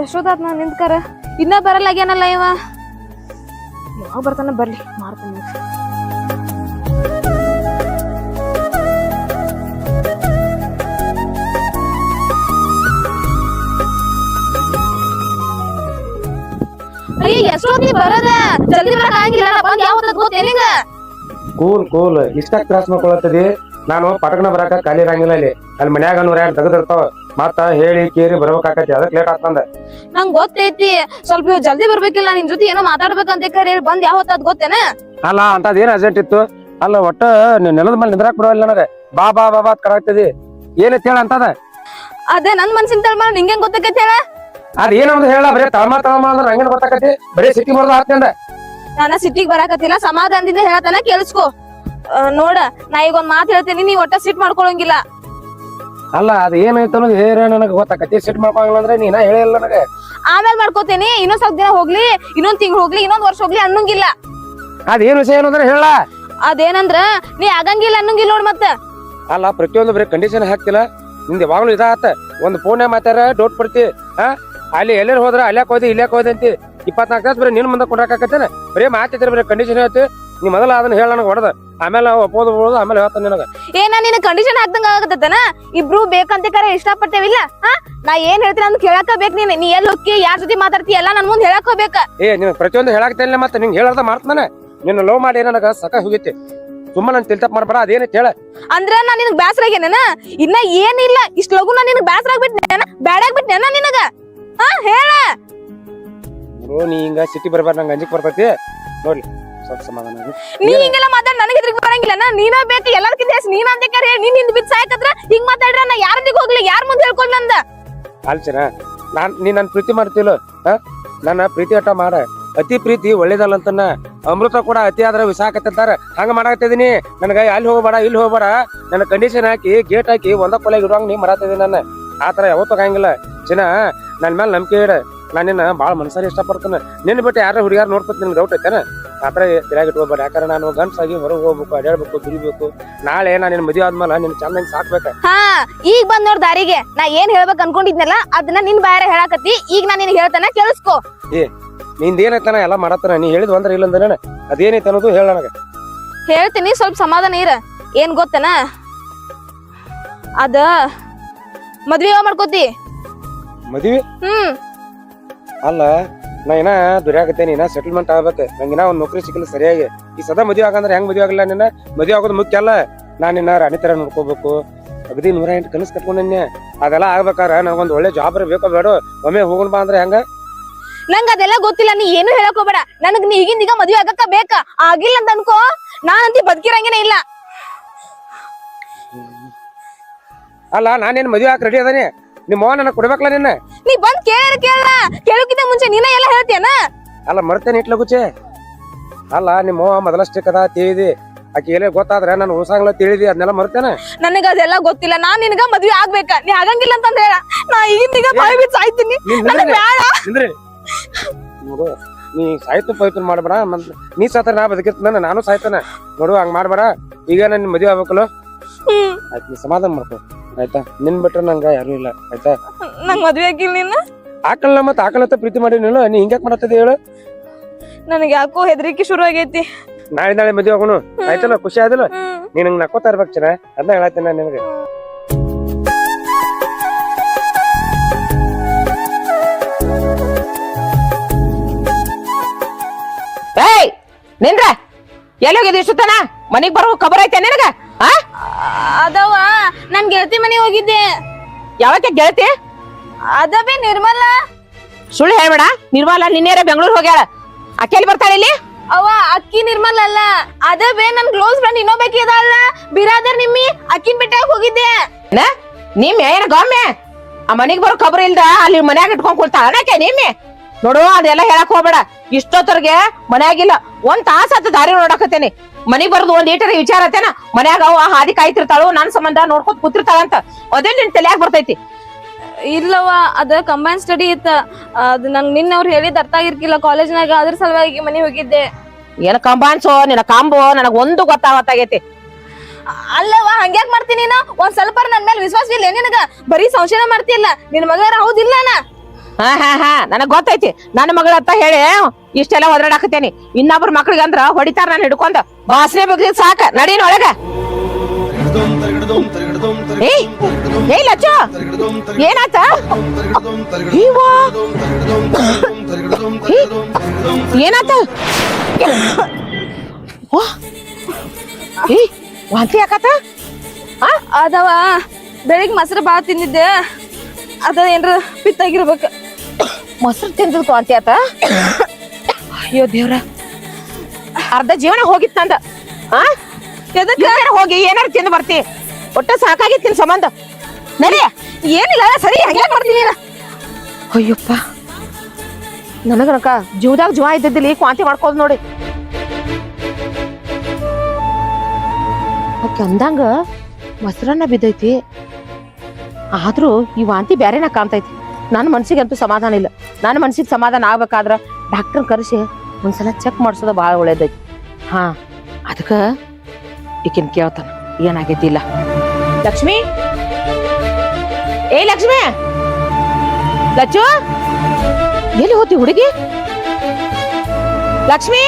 ಎಷ್ಟೊತ್ತಾತ್ ನಾ ನಿಂತ್ಕರ ಇನ್ನ ಬರಲ್ಲಾಗ್ಯಾನಲ್ಲ ಇವ ಯಾವಾಗ ಬರ್ತಾನ ಬರ್ಲಿ ಮಾಡ್ತಾನೆ ಅಯ್ಯ ಎಷ್ಟೊತ್ತಿ ಬರದ ಜಲ್ದಿ ಬರಕ್ ಆಗಿಲ್ಲ ಬಂದ್ ಯಾವ ಗೊತ್ತೇನಿಂಗ ಕೂಲ್ ಇಷ್ಟ ತ್ರಾಸ ಮಾಡ್ಕೊಳತ್ತದಿ ನಾನು ಪಟಕನ ಬರಾಕ ಖಾಲಿ ಇರಂಗಿಲ್ಲ ಅಲ್ಲಿ ಮನ್ಯಾಗ 102 ತೆಗದಿರ್ತಾವ ಮತ್ತ ಹೇಳಿ ಕೇರಿ ಬರ್ಬೇಕಾಕತಿ ಅದಕ್ಕೆ ಲೇಟ್ ಆಗ್ತಂದ ನಂಗ್ ಗೊತ್ತೈತಿ ಸ್ವಲ್ಪ ಜಲ್ದಿ ಬರ್ಬೇಕಿಲ್ಲ ನಿನ್ ಜೊತೆ ಏನೋ ಮಾತಾಡ್ಬೇಕಂತ ಕರೆ ಬಂದ್ ಯಾವ ಹೊತ್ತಾದ್ ಗೊತ್ತೇನ ಅಲ್ಲ ಅಂತದ್ ಏನ್ ಅರ್ಜೆಂಟ್ ಇತ್ತು ಅಲ್ಲ ಒಟ್ಟ ನೆಲದ ಮೇಲೆ ನಿಂದ್ರಾಕ್ ಬಿಡವಲ್ಲ ನನಗೆ ಬಾ ಬಾ ಬಾ ಬಾ ಕರಾಗ್ತದಿ ಏನೈತಿ ಹೇಳ ಅಂತದ ಅದೇ ನನ್ ಮನ್ಸಿನ ತಳ್ಮಾರ ನಿಂಗೇನ್ ಗೊತ್ತಾಕೈತಿ ಹೇಳ ಅದ್ ಏನಂದ್ ಹೇಳ ಬರೀ ತಳಮ ಅಂದ್ರೆ ಹಂಗೇನ್ ಗೊತ್ತಾಕತಿ ಬರೀ ಸಿಟಿ ಬರ್ದ ಹಾಕ್ತಂದ ನಾನ ಸಿಟ್ಟಿಗ್ ಬರಾಕತ್ತಿಲ್ಲ ಸಮಾಧಾನದಿಂದ ಹೇಳತನ ಕೇಳಿಸ್ಕೊ ನೋಡ ನಾ ಈಗ ಒಂದ್ ಮಾತು ಹೇಳ್ತೀನಿ ನೀ ಒಟ್ಟ ಸಿಟ್ ಮಾಡ್ಕೊಳಂಗಿಲ್ಲ ಅಲ್ಲ ಅದ್ ಏನೈತ ಅನ್ನೋದು ಹೇಳ ನನಗೆ ಗೊತ್ತಾಕತಿ ಸಿಟ್ ಮಾಡ್ಕೊಂಗಿಲ್ಲ ಅಂದ್ರೆ ನೀನ ಹೇಳಿಲ್ಲ ನನಗೆ ಆಮೇಲೆ ಮಾಡ್ಕೋತೀನಿ ಇನ್ನೊಂದ್ ಸ್ವಲ್ಪ ದಿನ ಹೋಗ್ಲಿ ಇನ್ನೊಂದ್ ತಿಂಗಳು ಹೋಗ್ಲಿ ಇನ್ನೊಂದ್ ವರ್ಷ ಹೋಗ್ಲಿ ಅನ್ನಂಗಿಲ್ಲ ಅದ್ ಏನ್ ವಿಷಯ ಏನಂದ್ರೆ ಹೇಳ ಅದೇನಂದ್ರ ನೀ ಆಗಂಗಿಲ್ಲ ಅನ್ನಂಗಿಲ್ಲ ನೋಡ್ ಮತ್ತ ಅಲ್ಲ ಪ್ರತಿಯೊಂದು ಬರೀ ಕಂಡೀಷನ್ ಹಾಕ್ತಿಲ್ಲ ನಿಂದ ಯಾವಾಗ್ಲೂ ಇದಾತ ಒಂದ್ ಫೋನ್ ಮಾತಾರ ಡೌಟ್ ಪಡ್ತಿ ಅಲ್ಲಿ ಎಲ್ಲೇರ್ ಹೋದ್ರ ಅಲ್ಯಾಕ್ ಹೋದಿ ಇಲ್ಯಾಕ್ ಹೋದಿ ಅಂತಿ 24 ತಾಸು ಬರೀ ನಿನ್ ಮುಂದೆ ಕೊಂಡಾಕತ್ತೇನ ಬರೀ ಮಾತಿದ್ರೆ ಬರೀ ಕಂಡೀಷನ್ ಹೇಳ್ತಿ ನೀ ಮೊದಲ ಅದನ್ನ ಹೇಳ ನನಗೆ ಹೊಡೆದ ಆಮೇಲೆ ಒಪ್ಪೋದು ಆಮೇಲೆ ಹೇಳ್ತಾನೆ ನಿನಗ ಏನ ನೀನ್ ಕಂಡೀಷನ್ ಹಾಕ್ದಂಗ ಆಗತ್ತನ ಇಬ್ರು ಬೇಕಂತ ಕರೆ ಇಷ್ಟಪಡ್ತೇವಿಲ್ಲ ನಾ ಏನ್ ಹೇಳ್ತೀನಿ ಅಂತ ಕೇಳಕ ಬೇಕ್ ನೀ ಎಲ್ಲಿ ಹೋಗಿ ಯಾರ ಜೊತೆ ಮಾತಾಡ್ತಿ ಎಲ್ಲ ನನ್ ಮುಂದೆ ಹೇಳಕ್ ಹೋಗ್ಬೇಕ ನೀನ್ ಪ್ರತಿಯೊಂದು ಹೇಳಾಕ್ತೇನೆ ಮತ್ತೆ ನಿಂಗೆ ಹೇಳಾರ್ದ ಮಾಡ್ತಾನೆ ನಿನ್ನ ಲವ್ ಮಾಡಿ ನನಗ ಸಕ ಹೋಗೈತಿ ಸುಮ್ಮ ನನ್ ತಿಳ್ತಪ್ ಮಾಡ್ಬೇಡ ಅದೇನೈತಿ ಹೇಳ ಅಂದ್ರ ನಾ ನಿನಗ್ ಬ್ಯಾಸರ ಆಗ್ಯಾನ ಇನ್ನ ಏನಿಲ್ಲ ಇಷ್ಟ ಲಗು ನಾ ನಿನಗ್ ಬ್ಯಾಸರ ಆಗ್ಬಿಟ್ನೇನ ಬ್ಯಾಡಾಗ್ಬಿಟ್ನೇನ ನಿನಗ ಹೇಳ ನೀ ಹಿಂಗ ಸಿಟಿ ಬರ್ಬಾರ ನಂಗೆ ಅಂಜಿಕ್ ಬರ್ತೈತಿ ನೋಡ್ಲಿ ಸ್ವಲ್ಪ ಸಮಾಧಾನ ನೀ ಹಿಂಗೆಲ್ಲ ಮಾತಾಡ್ ನನಗೆ ಇದ್ರಿಗೆ ಬರಂಗಿಲ್ಲ ನೀನ ಬೇಕು ಎಲ್ಲಾರ್ಕಿಂತ ಹೆಚ್ಚು ನೀನ್ ಅಂತ ಕರೆ ನೀನ್ ಹಿಂದ್ ಬಿದ್ದು ಸಾಯಕತ್ರ ಹಿಂಗ್ ಮಾತಾಡ್ರ ನಾ ಯಾರದಿಗ್ ಹೋಗ್ಲಿ ಯಾರ ಮುಂದೆ ಹೇಳ್ಕೊಂಡ್ ನಂದ ಅಲ್ಚನ ನೀ ನನ್ ಪ್ರೀತಿ ಮಾಡ್ತಿಲ್ಲ ನನ್ನ ಪ್ರೀತಿ ಅಟ ಮಾಡ ಅತಿ ಪ್ರೀತಿ ಒಳ್ಳೇದಲ್ಲ ಅಂತನ ಅಮೃತ ಕೂಡ ಅತಿ ಆದ್ರ ವಿಸಾಕತ್ತಾರ ಹಂಗ ಮಾಡಾಕತ್ತಿದೀನಿ ನನಗ ಅಲ್ಲಿ ಹೋಗ್ಬೇಡ ಇಲ್ಲಿ ಹೋಗ್ಬೇಡ ನನ್ನ ಕಂಡೀಷನ್ ಹಾಕಿ ಗೇಟ್ ಹಾಕಿ ಒಂದ ಕೊಲೆಗೆ ಇಡುವಂಗ ನೀ ಮರಾತಿದ್ದೀನಿ ನನ್ನ ಆತರ ಯಾವತ್ತೂ ಆಗಂಗಿಲ್ಲ ಚಿನ್ನ ನನ್ ಮೇಲೆ ನಂಬಿಕೆ ಇಡ ನಾನು ನಿನ್ನ ಬಾಳ ಮನಸಾರಿ ಇಷ್ಟಪಡ್ತಾನೆ ನಿನ್ನ ಬಿಟ್ಟು ಯಾರ ಹುಡುಗಾರ ನೋಡ್ಕೊತ ನಿನ್ಗೆ ಡೌಟ್ ಐತೇನ ಆತರ ತಿರಾಗಿ ಇಟ್ಕೋಬೇಡ ಯಾಕಂದ್ರೆ ನಾನು ಗಂಡ್ಸಾಗಿ ಹೊರಗೆ ಹೋಗ್ಬೇಕು ಅಡ್ಯಾಡ್ಬೇಕು ದುಡಿಬೇಕು ನಾಳೆ ನಾನು ನಿನ್ನ ಮದುವೆ ಆದ್ಮೇಲೆ ನಿನ್ ಚಂದಂಗ್ ಸಾಕ್ಬೇಕ ಈಗ ಬಂದ್ ನೋಡ್ ದಾರಿಗೆ ನಾ ಏನ್ ಹೇಳ್ಬೇಕು ಅನ್ಕೊಂಡಿದ್ನಲ್ಲ ಅದನ್ನ ನಿನ್ ಬಾಯಾರ ಹೇಳಾಕತ್ತಿ ಈಗ ನಾ ನಿನ್ ಹೇಳ್ತಾನ ಕೇಳಿಸ್ಕೊ ನಿಂದ ಏನೈತಾನ ಎಲ್ಲ ಮಾಡತ್ತಾನ ನೀ ಹೇಳಿದ್ ಒಂದ್ರ ಇಲ್ಲ ಅಂದ್ರೆ ಅದೇನೈತೆ ಅನ್ನೋದು ಹೇಳ ನನಗ ಹೇಳ್ತೀನಿ ಸ್ವಲ್ಪ ಸಮಾಧಾನ ಇರ ಏನ್ ಗೊತ್ತನ ಅದ ಮದ್ವೆ ಯಾವಾಗ ಮಾಡ್ಕೋತಿ ಮದ್ವಿ ಅಲ್ಲ ನಾ ಏನ ದುರ್ಯಾಗತ್ತೇನಿ ಇನ್ನ ಸೆಟಲ್ಮೆಂಟ್ ಆಗ್ಬೇಕು ನಂಗಿನ ಒಂದ್ ನೌಕರಿ ಸಿಕ್ಕಿಲ್ಲ ಸರಿಯಾಗಿ ಈ ಸದಾ ಮದ್ವೆ ಆಗಂದ್ರೆ ಹೆಂಗ್ ಮದ್ವೆ ಆಗಲ್ಲ ನಿನ್ನ ಮದ್ವೆ ಆಗೋದು ಮುಖ್ಯ ಅಲ್ಲ ನಾನ್ ನಿನ್ನ ರಾಣಿ ತರ ನೋಡ್ಕೋಬೇಕು ಅಗದಿ 108 ಕನಸು ಕಟ್ಕೊಂಡೆ ಅದೆಲ್ಲ ಆಗ್ಬೇಕಾರ ನಂಗೊಂದ್ ಒಳ್ಳೆ ಜಾಬ್ ಬೇಕೋ ಬೇಡ ಒಮ್ಮೆ ಹೋಗೋಣ ಬಾ ಅಂದ್ರೆ ಹೆಂಗ ನಂಗ ಅದೆಲ್ಲ ಗೊತ್ತಿಲ್ಲ ನೀ ಏನು ಹೇಳಕ್ ಹೋಗ್ಬೇಡ ನನಗ್ ನೀ ಈಗಿಂದ ಈಗ ಮದ್ವೆ ಆಗಕ್ಕ ಬೇಕ ಆಗಿಲ್ಲ ಅಂತ ಅನ್ಕೋ ನಾನಂತಿ ಬದುಕಿರಂಗೇನೆ ಇಲ್ಲ ಅಲ್ಲ ನಾನೇನ್ ಮದ್ವೆ ಹಾಕಿ ರೆಡಿ ಅದಾನೆ ನಿಮ್ಮ ಅವ್ವ ನನಗ್ ಕೊಡ್ಬೇಕಲ್ಲ ನಿನ್ನ ನೀ ಬಂದ್ ಕೇಳಕ್ಕಿಂತ ಮುಂಚೆ ನೀನ ಎಲ್ಲ ಹೇಳ್ತೀಯನ ಅಲ್ಲ ಮರ್ತೇನೆ ಇಟ್ಲಗುಚೆ ಅಲ್ಲ ನಿಮ್ಮ ಅವ್ವ ಮೊದಲಷ್ಟೇ ಕದಾ ತಿಳಿದಿ ಆಕೆ ಏನೇ ಗೊತ್ತಾದ್ರೆ ನಾನು ಉಳ್ಸಂಗ್ಲ ತಿಳಿದಿ ಅದನ್ನೆಲ್ಲ ಮರ್ತೇನೆ ನನಗ ಅದೆಲ್ಲ ಗೊತ್ತಿಲ್ಲ ನಾನ್ ನಿನಗ ಮದ್ವೆ ಆಗ್ಬೇಕ ನೀ ಆಗಂಗಿಲ್ಲ ಅಂತ ಹೇಳ ನಾ ಈಗಿಂದ ಬಾಯ್ ಬಿಟ್ಟು ಸಾಯ್ತೀನಿ ನೋಡು ನೀ ಸಾಯ್ತು ಪವಿತ್ರ ಮಾಡ್ಬೇಡ ನೀ ಸಾತ್ರ ನಾ ಬದುಕಿರ್ತಾನ ನಾನು ಸಾಯ್ತಾನ ನೋಡು ಹಂಗ್ ಮಾಡ್ಬೇಡ ಈಗ ನನ್ ಮದ್ವೆ ಆಗ್ಬೇಕಲ್ಲ ಆಯ್ತು ನೀ ಸಮಾಧಾನ ಮಾಡ್ಕೊ ಆಯ್ತಾ ನಿನ್ ಬಿಟ್ರೆ ನಂಗ ಯಾರು ಇಲ್ಲ ಆಯ್ತಾ ನಂಗ್ ಮದ್ವೆ ಆಗಿಲ್ಲ ನೀನು ಆಕಳ ಮತ್ ಆಕಳತ್ತ ಪ್ರೀತಿ ಮಾಡಿ ನೀ ಹಿಂಗ್ಯಾಕ್ ಮಾಡತ್ತದ ಹೇಳು ನನಗೆ ಯಾಕೋ ಹೆದರಿಕೆ ಶುರು ಆಗೈತಿ ನಾಳೆ ಮದ್ವೆ ಆಗೋನು ಆಯ್ತಲ್ಲ ಖುಷಿ ಆದಿಲ್ಲ ನೀನ್ ಹಂಗ್ ನಕ್ಕೋತಾ ಇರ್ಬೇಕು ಚೆನ್ನ ಅದನ್ನ ಹೇಳತ್ತೀನಿ ನಾನು ನಿನಗೆ ಏಯ್ ನಿಂದ್ರ ಎಲ್ಲೋಗಿದ್ ಇಷ್ಟುತನ ಮನಿಗ್ ಬರೋ ಖಬರ್ ಐತೆ ನಿನಗ ಅದವ ನನ್ ಗೆಳತಿ ಮನೆಗೆ ಹೋಗಿದ್ದೆ ಯಾವಕ್ಕೆ ಗೆಳತಿ ಅದಬೇ ನಿರ್ಮಲ ಸುಳ್ಳು ಹೇಳ್ಬೇಡ ನಿರ್ಮಲ ನಿನ್ನೇರ ಬೆಂಗಳೂರು ಹೋಗ್ಯಾಳ ಅಕ್ಕೆಲ್ಲಿ ಬರ್ತಾಳೆ ಇಲ್ಲಿ ಅವ ಅಕ್ಕಿ ನಿರ್ಮಲ ಅಲ್ಲ ಅದಬೇ ನನ್ ಕ್ಲೋಸ್ ಫ್ರೆಂಡ್ ಇನ್ನೊಬ್ಬಾಕಿ ಅದಲ್ಲ ಬಿರಾದರ್ ನಿಮ್ಮಿ ಅಕ್ಕಿನ ಬೆಟ್ಟಾಗ ಹೋಗಿದ್ದೆ ನಿಮ್ಮೆ ಏನ ಗೊಮ್ಮೆ ಆ ಮನಿಗ್ ಬರೋ ಖಬರ್ ಇಲ್ದ ಅಲ್ಲಿ ಮನ್ಯಾಗ ಇಟ್ಕೊಂಡ್ ಕೊಡ್ತಾಳ ಅನಕ್ಕೆ ನಿಮ್ಮೆ ನೋಡು ಅದೆಲ್ಲ ಹೇಳಕ್ ಹೋಗ್ಬೇಡ ಇಷ್ಟೊತ್ತರ್ಗೆ ಮನ್ಯಾಗಿಲ್ಲ ಒಂದ್ ತಾಸ ಹತ್ತ ದಾರಿ ನೋಡಕತ್ತೇನಿ ಮನಿಗ್ ಬರೋದು ಒಂದ್ ಈಟರ ವಿಚಾರ ಆತೇನ ಮನ್ಯಾಗ ಅವ ಹಾದಿ ಕಾಯ್ತಿರ್ತಾಳು ನನ್ ಸಂಬಂಧ ನೋಡ್ಕೊತ ಕೂತಿರ್ತಾಳಂತ ಅದೇ ನಿನ್ ತಲೆಯಾಗ ಬರ್ತೈತಿ ಇಲ್ಲವ ಅದ ಕಂಬೈನ್ ಸ್ಟಡಿ ಇತ್ತ ಅದ್ ನಂಗ್ ನಿನ್ನ ಅವ್ರು ಹೇಳಿದ್ ಅರ್ಥ ಆಗಿರ್ಕಿಲ್ಲ ಕಾಲೇಜ್ನಾಗ ಅದ್ರ ಸಲುವಾಗಿ ಮನೆ ಹೋಗಿದ್ದೆ ಏನ ಕಂಬಾನ್ಸೋ ನಿನ್ನ ಕಾಂಬು ನನಗ್ ಒಂದು ಗೊತ್ತಾಗತ್ತಾಗೈತಿ ಅಲ್ಲವ ಹಂಗ್ಯಾಕ್ ಮಾಡ್ತೀನಿ ನಾ ಒಂದ್ ಸ್ವಲ್ಪ ನನ್ ಮೇಲೆ ವಿಶ್ವಾಸ ಇಲ್ಲ ನಿನಗ ಬರೀ ಸಂಶಯ ಮಾಡ್ತಿಲ್ಲ ನಿನ್ ಮಗಾರ ಹೌದಿಲ್ಲ ಹಾ ನನಗ್ ಗೊತ್ತೈತಿ ನನ್ನ ಮಗಳ ಅಂತ ಹೇಳಿ ಇಷ್ಟೆಲ್ಲ ಒದರಾಡಾಕತ್ತೇನಿ. ಇನ್ನೊಬ್ರ ಮಕ್ಳಿಗೆ ಅಂದ್ರ ಹೊಡಿತಾರ ನಾನು ಹಿಡ್ಕೊಂಡ ವಾಸನೆ ಬಗ್ಗೆ ಸಾಕ ನಡೀನ್ ಒಳಗ. ಏಯ್ ಲಚ್ಚು ಏನಾತ? ಏನಾತ? ವಾಂತಿ ಯಾಕತ್ತ? ಅದವ ಬೆಳಿಗ್ಗೆ ಮೊಸರು ಬಾಳ ತಿಂದಿದ್ದೆ, ಅದ ಏನ್ರ ಪಿತ್ತಾಗಿರ್ಬೇಕ. ಮೊಸರು ತಿಂದದ್ ವಾಂತಿ ಆತ? ಅಯ್ಯೋ ದೇವ್ರ, ಅರ್ಧ ಜೀವನ ಹೋಗಿತ್ ನಂದ. ಎದಕ್ಕ ಹೋಗಿ ಏನಾರು ತಿಂದು ಬರ್ತಿ? ಒಟ್ಟ ಸಾಕಾಗಿತ್ತಿನ ಸಂಬಂಧ. ನಡಿಯ. ಏನಿಲ್ಲ ಸರಿ ಹಂಗೆ ಮಾಡ್ತೀನಿ. ಅಯ್ಯಪ್ಪ, ನನಗನಕ ಜೀವದಾಗ ಜೀವ ಇದ್ದಿದ್ದಿಲ್ಲ ಈಗ ವಾಂತಿ ಮಾಡ್ಕೋದ್ ನೋಡಿ. ಆಕೆ ಅಂದಂಗ ಮೊಸರನ್ನ ಬಿದ್ದೈತಿ, ಆದ್ರೂ ಈ ವಾಂತಿ ಬ್ಯಾರೇನ ಕಾಣ್ತೈತಿ. ನನ್ನ ಮನ್ಸಿಗೆ ಅಂತೂ ಸಮಾಧಾನ ಇಲ್ಲ. ನನ್ನ ಮನ್ಸಿಗೆ ಸಮಾಧಾನ ಆಗ್ಬೇಕಾದ್ರ ಡಾಕ್ಟರ್ ಕರೆಸಿ ಒಂದ್ಸಲ ಚೆಕ್ ಮಾಡ್ಸೋದ ಬಾಳ ಒಳ್ಳೇದೈತಿ. ಹಾ, ಅದಕ್ಕ ಈಕಿನ್ ಕೇಳ್ತಾನ ಏನಾಗೈತಿ ಇಲ್ಲ. ಲಕ್ಷ್ಮಿ, ಏ ಲಕ್ಷ್ಮಿ, ಲಚ್ಚು ಎಲ್ಲಿ ಹೋತಿ ಹುಡುಗಿ? ಲಕ್ಷ್ಮಿ,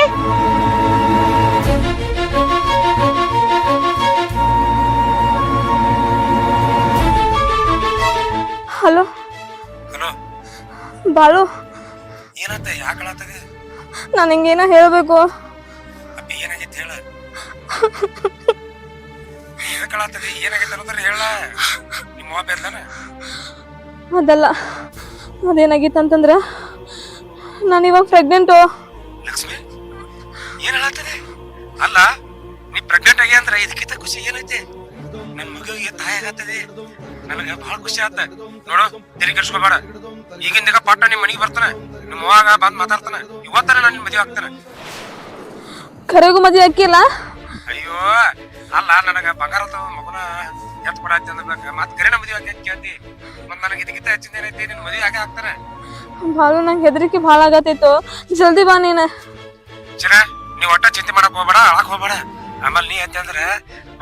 ಹಲೋ ಹಲೋ ಬಾಳು, ಏನಂತ ಯಾಕಳಾತದೆ? ನಾನು ಹಿಂಗೇನ ಹೇಳ್ಬೇಕು? ಅಪ್ಪಿ ಏನಾಗೈತಿ ಹೇಳ. ಯಾಕಳಾತದೆ ಏನಾಗೈತೆ ಅನ್ನೋದ್ರ ಹೇಳ. ನಿಮ್ಮ ಅವ್ವ ಬೇಡ್ಲಾನ? ಅದಲ್ಲ, ಅದೇನಾಗಿತ್ತು ಅಂತಂದ್ರ ನಾನು ಇವಾಗ ಪ್ರೆಗ್ನೆಂಟು. ಲಕ್ಷ್ಮಿ ಏನ್ ಹೇಳಾತದೆ? ಅಲ್ಲ ನೀ ಪ್ರೆಗ್ನೆಂಟ್ ಆಗಿ ಅಂದ್ರ ಇದಕ್ಕಿಂತ ಖುಷಿ ಏನೈತಿ? ನನ್ ಮಗುವಿಗೆ ತಾಯಿ ಆಗತ್ತದೆ, ನನಗ ಬಹಳ ಖುಷಿ ಆತ. ನೋಡು, ತೆರಿಗೆ ಕೆಡ್ಸ್ಕೊಬೇಡ. ಈಗಿಂದೀಗ ಪಾಟ ನಿಮ್ ಮನಿಗೆ ಬರ್ತಾನ, ನಿಮ್ಮ ಅವ್ವಾಗ ಬಂದ್ ಮಾತಾಡ್ತಾನ. ಇವತ್ತರ ನಾನು ನಿನ್ ಮದುವೆ ಆಗ್ತಾನ. ಕರೆಗೂ ಮದ್ವೆ ಹಾಕಿಲ್ಲ? ಅಯ್ಯೋ ಅಲ್ಲ, ನನಗ ಬಂಗಾರದ ಮಗುನ ಎತ್ ಕೊಡಾತಿ ಅಂದ್ಬೇಕ, ಮತ್ ಕರೆನ ಮದುವೆ ಆಗಿ ಕೇಳ್ತಿ. ಮತ್ ನನಗೆ ಇದಕ್ಕಿಂತ ಹೆಚ್ಚಿನ ಏನೈತಿ? ನಿನ್ ಮದುವೆ ಆಗೇ ಆಗ್ತಾನ. ಬಾಳು, ನಂಗೆ ಹೆದರಿಕೆ ಭಾಳ ಆಗತ್ತಿತ್ತು. ಜಲ್ದಿ ಬಾ ನೀನ. ಚಿರ, ನೀವ್ ಒಟ್ಟ ಚಿಂತೆ ಮಾಡಕ್ ಹೋಗ್ಬೇಡ, ಅಳಕ್ ಹೋಗ್ಬೇಡ. ಆಮೇಲೆ ನೀ ಅಂತಂದ್ರ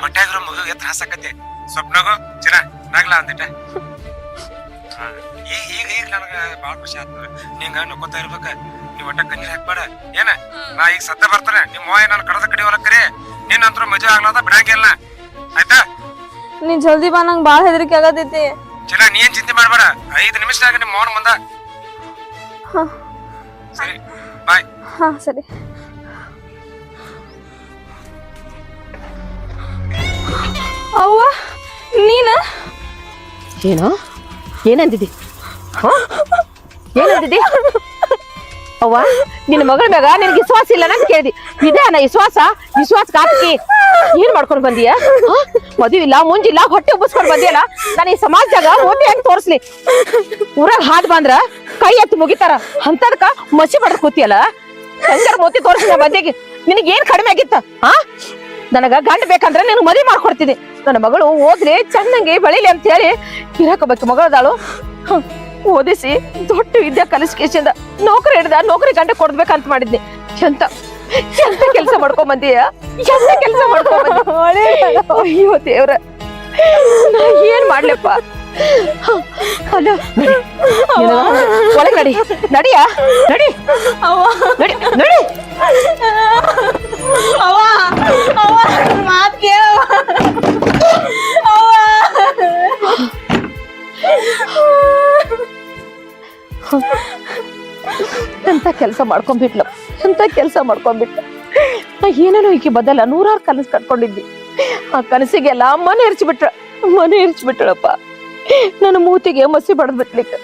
ಹೊಟ್ಯಾಗಿರೋ ಮಗುಗೆ ತ್ರಾಸ ಆಕತಿ. ಸ್ವಪ್ನಗು ಚಿರ ನಾಗ್ಲಾ ಅಂದಿಟ್ಟ. ಈಗ ಈಗ ನನಗ ಬಾಳ ಖುಷಿ ಆತ. ನಿಂಗ ನಕ್ಕೋತಾ ಇರ್ಬೇಕ. ನೀವ್ ಒಟ್ಟ ಕಣ್ಣೀರ್ ಹಾಕ್ಬೇಡ ಏನ. ನಾ ಈಗ ಸದ್ದ ಬರ್ತಾನೆ, ನಿಮ್ಮ ಅವ್ವ ನಾನು ಕಡದ ಕಡಿ ಹೊಲಕ್ಕರಿ ನಿನ್ನಂತ್ರ ಮದುವೆ ಆಗ್ಲಾದ ಬಿಡಂಗಿಲ್ಲ, ಆಯ್ತಾ? ನೀನ್ ಜಲ್ದಿ ಬಾ, ನಂಗೆ ಭಾಳ ಹೆದರಿಕೆ ಆಗತೈತಿ. ಚಿರ, ನೀ ಏನ್ ಚಿಂತೆ ಮಾಡ್ಬೇಡ. 5 ನಿಮಿಷದಾಗ ನಿಮ್ಮ ಅವ್ನ ಮುಂದ. ಸರಿ, ಬಾಯ್. ಹಾ ಸರಿ. ಅವ್ವ ನೀನ? ಏನು ಏನಂದಿದಿ? ಏನಂದಿದಿ? ಅವ್ವ, ನಿನ್ನ ಮಗಳ ಮ್ಯಾಗ ನಿನ್ಗೆ ವಿಶ್ವಾಸ ಇಲ್ಲ ಅಂತ ಕೇಳಿದಿ. ಇದಾನ ವಿಶ್ವಾಸ? ವಿಶ್ವಾಸಕ್ಕೆ ಹಾಕಿ ಏನ್ ಮಾಡ್ಕೊಂಡ್ ಬಂದಿಯ? ಮದುವೆ ಇಲ್ಲ, ಮುಂಜಿಲ್ಲ, ಹೊಟ್ಟೆ ಉಬ್ಬಿಸ್ಕೊಂಡ್ ಬಂದಿಯಲ್ಲ. ನಾನು ಈ ಸಮಾಜದಾಗ ಮೋತಿ ಹೆಂಗ್ ತೋರ್ಸ್ಲಿ? ಊರಾಗ ಹಾದ್ ಬಂದ್ರ ಕೈ ಎತ್ತಿ ಮುಗಿತಾರ, ಅಂತದಕ್ಕ ಮಸಿ ಬಡ್ರ ಕೂತಿಯಲ್ಲ. ಸಂಜಾರ ಮೋತಿ ತೋರ್ಸಿನ ಬಂದಿಗೆ ನಿನಗೆ ಏನ್ ಕಡಿಮೆ ಆಗಿತ್ತ? ನನಗ ಗಂಡ ಬೇಕಂದ್ರೆ ನಿನ್ ಮದುವೆ ಮಾಡ್ಕೊಡ್ತಿದ್ದೆ. ನನ್ನ ಮಗಳು ಓದ್ಲಿ, ಚೆನ್ನಾಗಿ ಬೆಳಿಲಿ ಅಂತ ಹೇಳಿ ಇರಾಕಬೇಕು ಮಗಳದಾಳು. ಓದಿಸಿ ದೊಡ್ಡ ವಿದ್ಯಾ ಕಲಿಸ್ಕೇಶಿಂದ ನೌಕರಿ ಹಿಡ್ದ ನೌಕರಿ ಗಂಡ ಕೊಡ್ಬೇಕಂತ ಮಾಡಿದ್ನಿ. ಎಂತ ಕೆಲಸ ಮಾಡ್ಕೊಂಡ್ ಬಂದೀಯ? ಎಂತ ಕೆಲಸ ಮಾಡ್ಕೊಂಡ್ ಬಂದಿ? ಅಯ್ಯೋ ದೇವ್ರ, ನಾ ಏನ್ ಮಾಡ್ಲಪ್ಪ? ಅಲ್ಲ, ಒಳಗ್ ನಡಿ, ನಡಿಯ ನಡಿ, ನಡಿ ನಡಿ. ಮಾತ್ ಕೇಳವ್ವ. ಎಂತ ಕೆಲಸ ಮಾಡ್ಕೊಂಡ್ಬಿಟ್ಲು, ಎಂತ ಕೆಲಸ ಮಾಡ್ಕೊಂಡ್ಬಿಟ್ಲು. ನಾ ಏನೇನೋ ಈಕೆ ಬದಲ 100 ಕನಸು ಕಟ್ಕೊಂಡಿದ್ವಿ. ಆ ಕನಸಿಗೆಲ್ಲ ಮನೆ ಎರ್ಚ್ಬಿಟ್ಳಪ್ಪ. ನನ್ನ ಮೂತಿಗೆ ಮಸಿ ಬಡದ್ ಬಿಟ್ಲಿಕ್ಕೆ.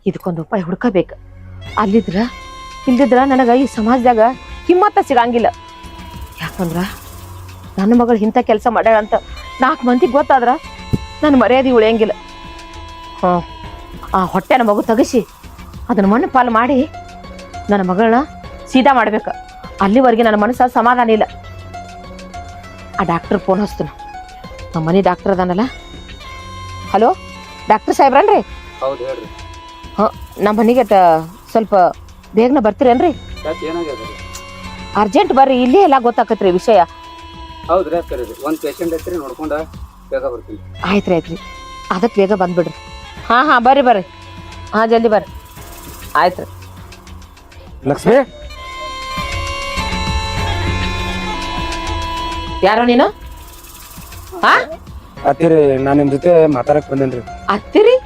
ಇದಕ್ಕೊಂದು ಉಪಾಯ ಹುಡ್ಕಬೇಕ. ಇಲ್ದಿದ್ರ ನನಗ ಈ ಸಮಾಜದಾಗ ಹಿಮ್ಮತ್ತ ಸಿಗಂಗಿಲ್ಲ. ಯಾಕಂದ್ರ ನನ್ನ ಮಗಳು ಇಂಥ ಕೆಲಸ ಮಾಡ್ಯಾಳ ಅಂತ 4 ಮಂದಿಗೆ ಗೊತ್ತಾದ್ರ ನನ್ನ ಮರ್ಯಾದೆ ಉಳಿಯಂಗಿಲ್ಲ. ಆ ಹೊಟ್ಟೆನ ಮಗು ತಗಸಿ ಅದನ್ನ ಮಣ್ಣು ಪಾಲು ಮಾಡಿ ನನ್ನ ಮಗಳನ್ನ ಸೀದಾ ಮಾಡ್ಬೇಕ. ಅಲ್ಲಿವರೆಗೆ ನನ್ನ ಮನಸ್ಸ ಸಮಾಧಾನ ಇಲ್ಲ. ಆ ಡಾಕ್ಟರ್ ಫೋನ್ ಹಚ್ತಾನ. ನಮ್ಮ ಮನೆ ಡಾಕ್ಟರ್ ಅದಾನಲ್ಲ. ಹಲೋ ಡಾಕ್ಟರ್ ಸಾಹೇಬ್ರನ್ರಿ? ಹೌದು ಹೇಳ್ರಿ. ನಮ್ಮ ಮನೆಗೆ ಸ್ವಲ್ಪ ಬೇಗನೆ ಬರ್ತೀರೇನ್ರಿ? ಯಾಕೆ ಏನಾಗ್ಯದ? ಅರ್ಜೆಂಟ್ ಬರ್ರಿ, ಇಲ್ಲೇ ಎಲ್ಲ ಗೊತ್ತಾಕತ್ರಿ ವಿಷಯ. ಹೌದ್ರಿ ಸರಿ ರೀ ಒಂದ್ ಪೇಷಂಟ್ ಐತ್ರಿ ನೋಡ್ಕೊಂಡ ಬೇಗ ಬರ್ತೀನಿ. ಆಯ್ತ್ರಿ ಆಯ್ತ್ರಿ ಅದಕ್ಕೆ ಬೇಗ ಬಂದ್ಬಿಡ್ರಿ. ಹಾ ಬರ್ರಿ ಹಾ ಜಲ್ದಿ ಬರ್ರಿ. ಆಯ್ತ್ರಿ. ಲಕ್ಷ್ಮಿ ಯಾರೋ ನೀನು? ಹಾ ಅತ್ತಿರಿ ನಾನ್ ನಿಮ್ ಜೊತೆ ಮಾತಾಡಕ್ ಬಂದೇನ್ರಿ. ಅತ್ತಿರಿ?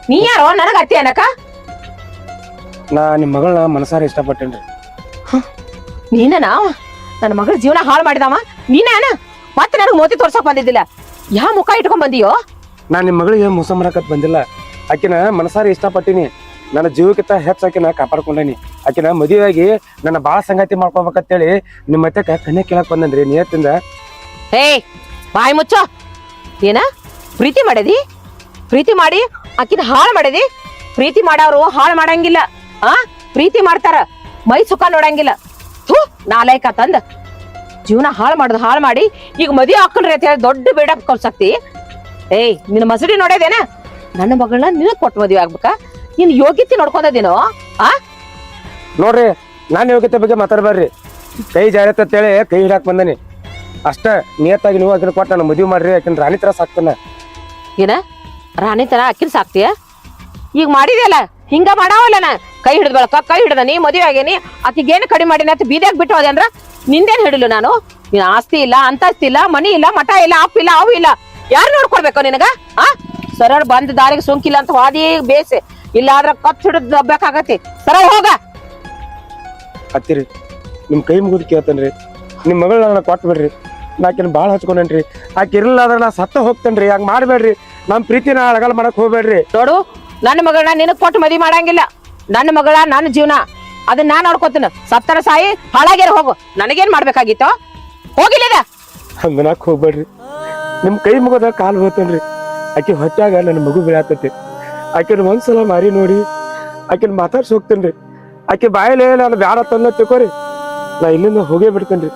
ನೀ ಯಾರೋ ನನಗ ಅತ್ತಿ ಅನ್ನಕ? ನಾ ನಿಮ್ ಮಗಳನ್ನ ಮನಸಾರ ಇಷ್ಟಪಟ್ಟೇನ್ರಿ. ನೀನನಾ ನನ್ನ ಮಗಳ ಜೀವನ ಹಾಳು ಮಾಡಿದವ ನೀನೇನ? ಮತ್ತೆ ನನಗ್ ಮೋತಿ ತೋರ್ಸಕ್ ಬಂದಿದ್ದಿಲ್ಲ, ಯಾ ಮುಖ ಇಟ್ಕೊಂಡ್ ಬಂದಿಯೋ? ನಾ ನಿಮ್ ಮಗಳಿಗೆ ಮೋಸ ಮಾಡಕತ್ ಬಂದಿಲ್ಲ. ಆಕಿನ ಮನಸಾರ ಇಷ್ಟಪಟ್ಟಿನಿ. ನನ್ನ ಜೀವಕ್ಕಿಂತ ಹೆಚ್ಚಾಕಿನ ಕಾಪಾಡ್ಕೊಂಡೇನಿ. ಆಕಿನ ಮದುವೆಯಾಗಿ ನನ್ನ ಬಾಳ ಸಂಗಾತಿ ಮಾಡ್ಕೋಬೇಕಂತೇಳಿ ನಿಮ್ ಮತ್ತೆ ಕಣ್ಣೆ ಕೇಳಕ್ ಬಂದನ್ರಿ ನಿಯತ್ತಿಂದ. ಹೇ ಬಾಯಿ ಮುಚ್ಚೋ. ಏನ ಪ್ರೀತಿ ಮಾಡದಿ? ಪ್ರೀತಿ ಮಾಡಿ ಆಕಿನ ಹಾಳು ಮಾಡದಿ? ಪ್ರೀತಿ ಮಾಡವ್ರು ಹಾಳು ಮಾಡಂಗಿಲ್ಲ. ಪ್ರೀತಿ ಮಾಡ್ತಾರ, ಮೈ ಸುಖ ನೋಡಂಗಿಲ್ಲ. ಥೂ ನಾಲೈಕ ತಂದ ಜೀವನ ಹಾಳು ಮಾಡಿ ಈಗ ಮದುವೆ ಹಾಕೊಂಡ್ರಿ ಅಂತ ಹೇಳಿ ದೊಡ್ಡ ಬೇಡ ಕಲ್ಸಕ್ತಿ. ಏಯ್ ನಿನ್ನ ಮಸಡಿ ನೋಡೇದೇನ? ನನ್ನ ಮಗಳನ್ನ ನಿನಗ್ ಕೊಟ್ಟು ಮದುವೆ ಆಗ್ಬೇಕಾ? ನಿನ್ ಯೋಗ್ಯತೆ ನೋಡ್ಕೊಂಡದೇನೋ? ನೋಡ್ರಿ ನಾನ್ ಯೋಗ್ಯತೆ ಬಗ್ಗೆ ಮಾತಾಡ್ಬೇಡ್ರಿ. ಕೈ ಜಾರತ್ ಅಂತೇಳಿ ಕೈ ಹಿಡಾಕ್ ಬಂದನಿ ಅಷ್ಟ. ನಿಯತ್ತಾಗಿ ನೀವು ಆಕಿನ ಕೊಟ್ಟು ನನ್ನ ಮದುವೆ ಮಾಡ್ರಿ. ಆಕಿನ ರಾಣಿ ತರ ಸಾಕ್ತಾನ. ಏನ ರಾಣಿ ತರ ಅಕ್ಕಿನ ಸಾಕ್ತಿಯ? ಈಗ ಮಾಡಿದೆಯಲ್ಲ ಹಿಂಗ ಮಾಡಾವಲ್ಲ. ಕೈ ಹಿಡಿದ ಬಳಕ ಕೈ ಹಿಡ್ದ ನೀ ಮದುವೆ ಆಗೇನಿ, ಆಕಿಗೇನು ಕಡಿಮೆ ಮಾಡಿನ ಅಂತ ಬೀದಿಯಾಗ ಬಿಟ್ಟು ಹೋದೆ ಅಂದ್ರ ನಿಂದೇನ್ ಹಿಡಿಲು ನಾನು? ನೀನ್ ಆಸ್ತಿ ಇಲ್ಲ, ಅಂತಸ್ತಿ ಇಲ್ಲ, ಮನಿ ಇಲ್ಲ, ಮಠ ಇಲ್ಲ, ಅಪ್ಪ ಇಲ್ಲ, ಅವು ಇಲ್ಲ, ಯಾರು ನೋಡ್ಕೊಡ್ಬೇಕು ನಿನಗ? ಸರಳ ಬಂದ್ ದಾರಿಗೆ ಸೋಂಕಿಲ್ಲ ಅಂತ ವಾದಿ ಬೇಸೆ, ಇಲ್ಲ ಆದ್ರ ಕತ್ ಹಿಡಿದ್ ದಬ್ಬಬೇಕಾಗತಿ. ಸರಳ ಹೋಗ. ಹತ್ತಿರಿ ನಿಮ್ ಕೈ ಮುಗಿದು ಕೇಳ್ತೇನ್ರಿ, ನಿಮ್ ಮಗಳ ನನ್ನ ಕೊಟ್ಟು ಬಿಡ್ರಿ. ನಾಕಿನ ಬಾಳ ಹಚ್ಕೊಂಡೇನ್ರಿ. ಆಕಿ ಇರಲಿಲ್ಲ ಅಂದ್ರೆ ನಾ ಸತ್ತ ಹೋಗ್ತೇನ್ರಿ. ಹಂಗ ಮಾಡ್ಬೇಡ್ರಿ. ನಮ್ ಪ್ರೀತಿನ ಅಳಗಾಲ ಮಾಡಕ್ ಹೋಗ್ಬೇಡ್ರಿ. ನೋಡು, ನನ್ನ ಮಗಳನ್ನ ನಿನಗ್ ಕೊಟ್ಟು ಮದಿ ಮಾಡಂಗಿಲ್ಲ. ನನ್ನ ಮಗಳ ನನ್ನ ಜೀವನ, ಅದನ್ನ ನಾನ್ ನೋಡ್ಕೊತೀನಿ. ಸತ್ತರ ಸಾಯಿ ಹಾಳಾಗ್ಯಾರ ಹೋಗು. ನನಗೇನ್ ಮಾಡ್ಬೇಕಾಗಿತ್ತು? ಹೋಗಿಲ್ಲ. ಹಂಗನಾಕ್ ಹೋಗ್ಬೇಡ್ರಿ. ನಿಮ್ ಕೈ ಮುಗದ ಕಾಲ್ ಹೋಗ್ತೇನ್ರಿ. ಆಕಿ ಹೊಟ್ಟಾಗ ನನ್ನ ಮಗು ಬೀಳಾತೈತಿ. ಆಕಿನ ಒಂದ್ಸಲ ಮಾರಿ ನೋಡಿ ಆಕಿನ ಮಾತಾಡ್ಸಿ ಹೋಗ್ತೇನ್ರಿ. ಆಕಿ ಬಾಯಲೇ ನಾನು ಬ್ಯಾಡ ತಂದ ತಿಳ್ಕೊರಿ, ನಾ ಇಲ್ಲಿಂದ ಹೋಗೇ ಬಿಡ್ತೇನ್ರಿ.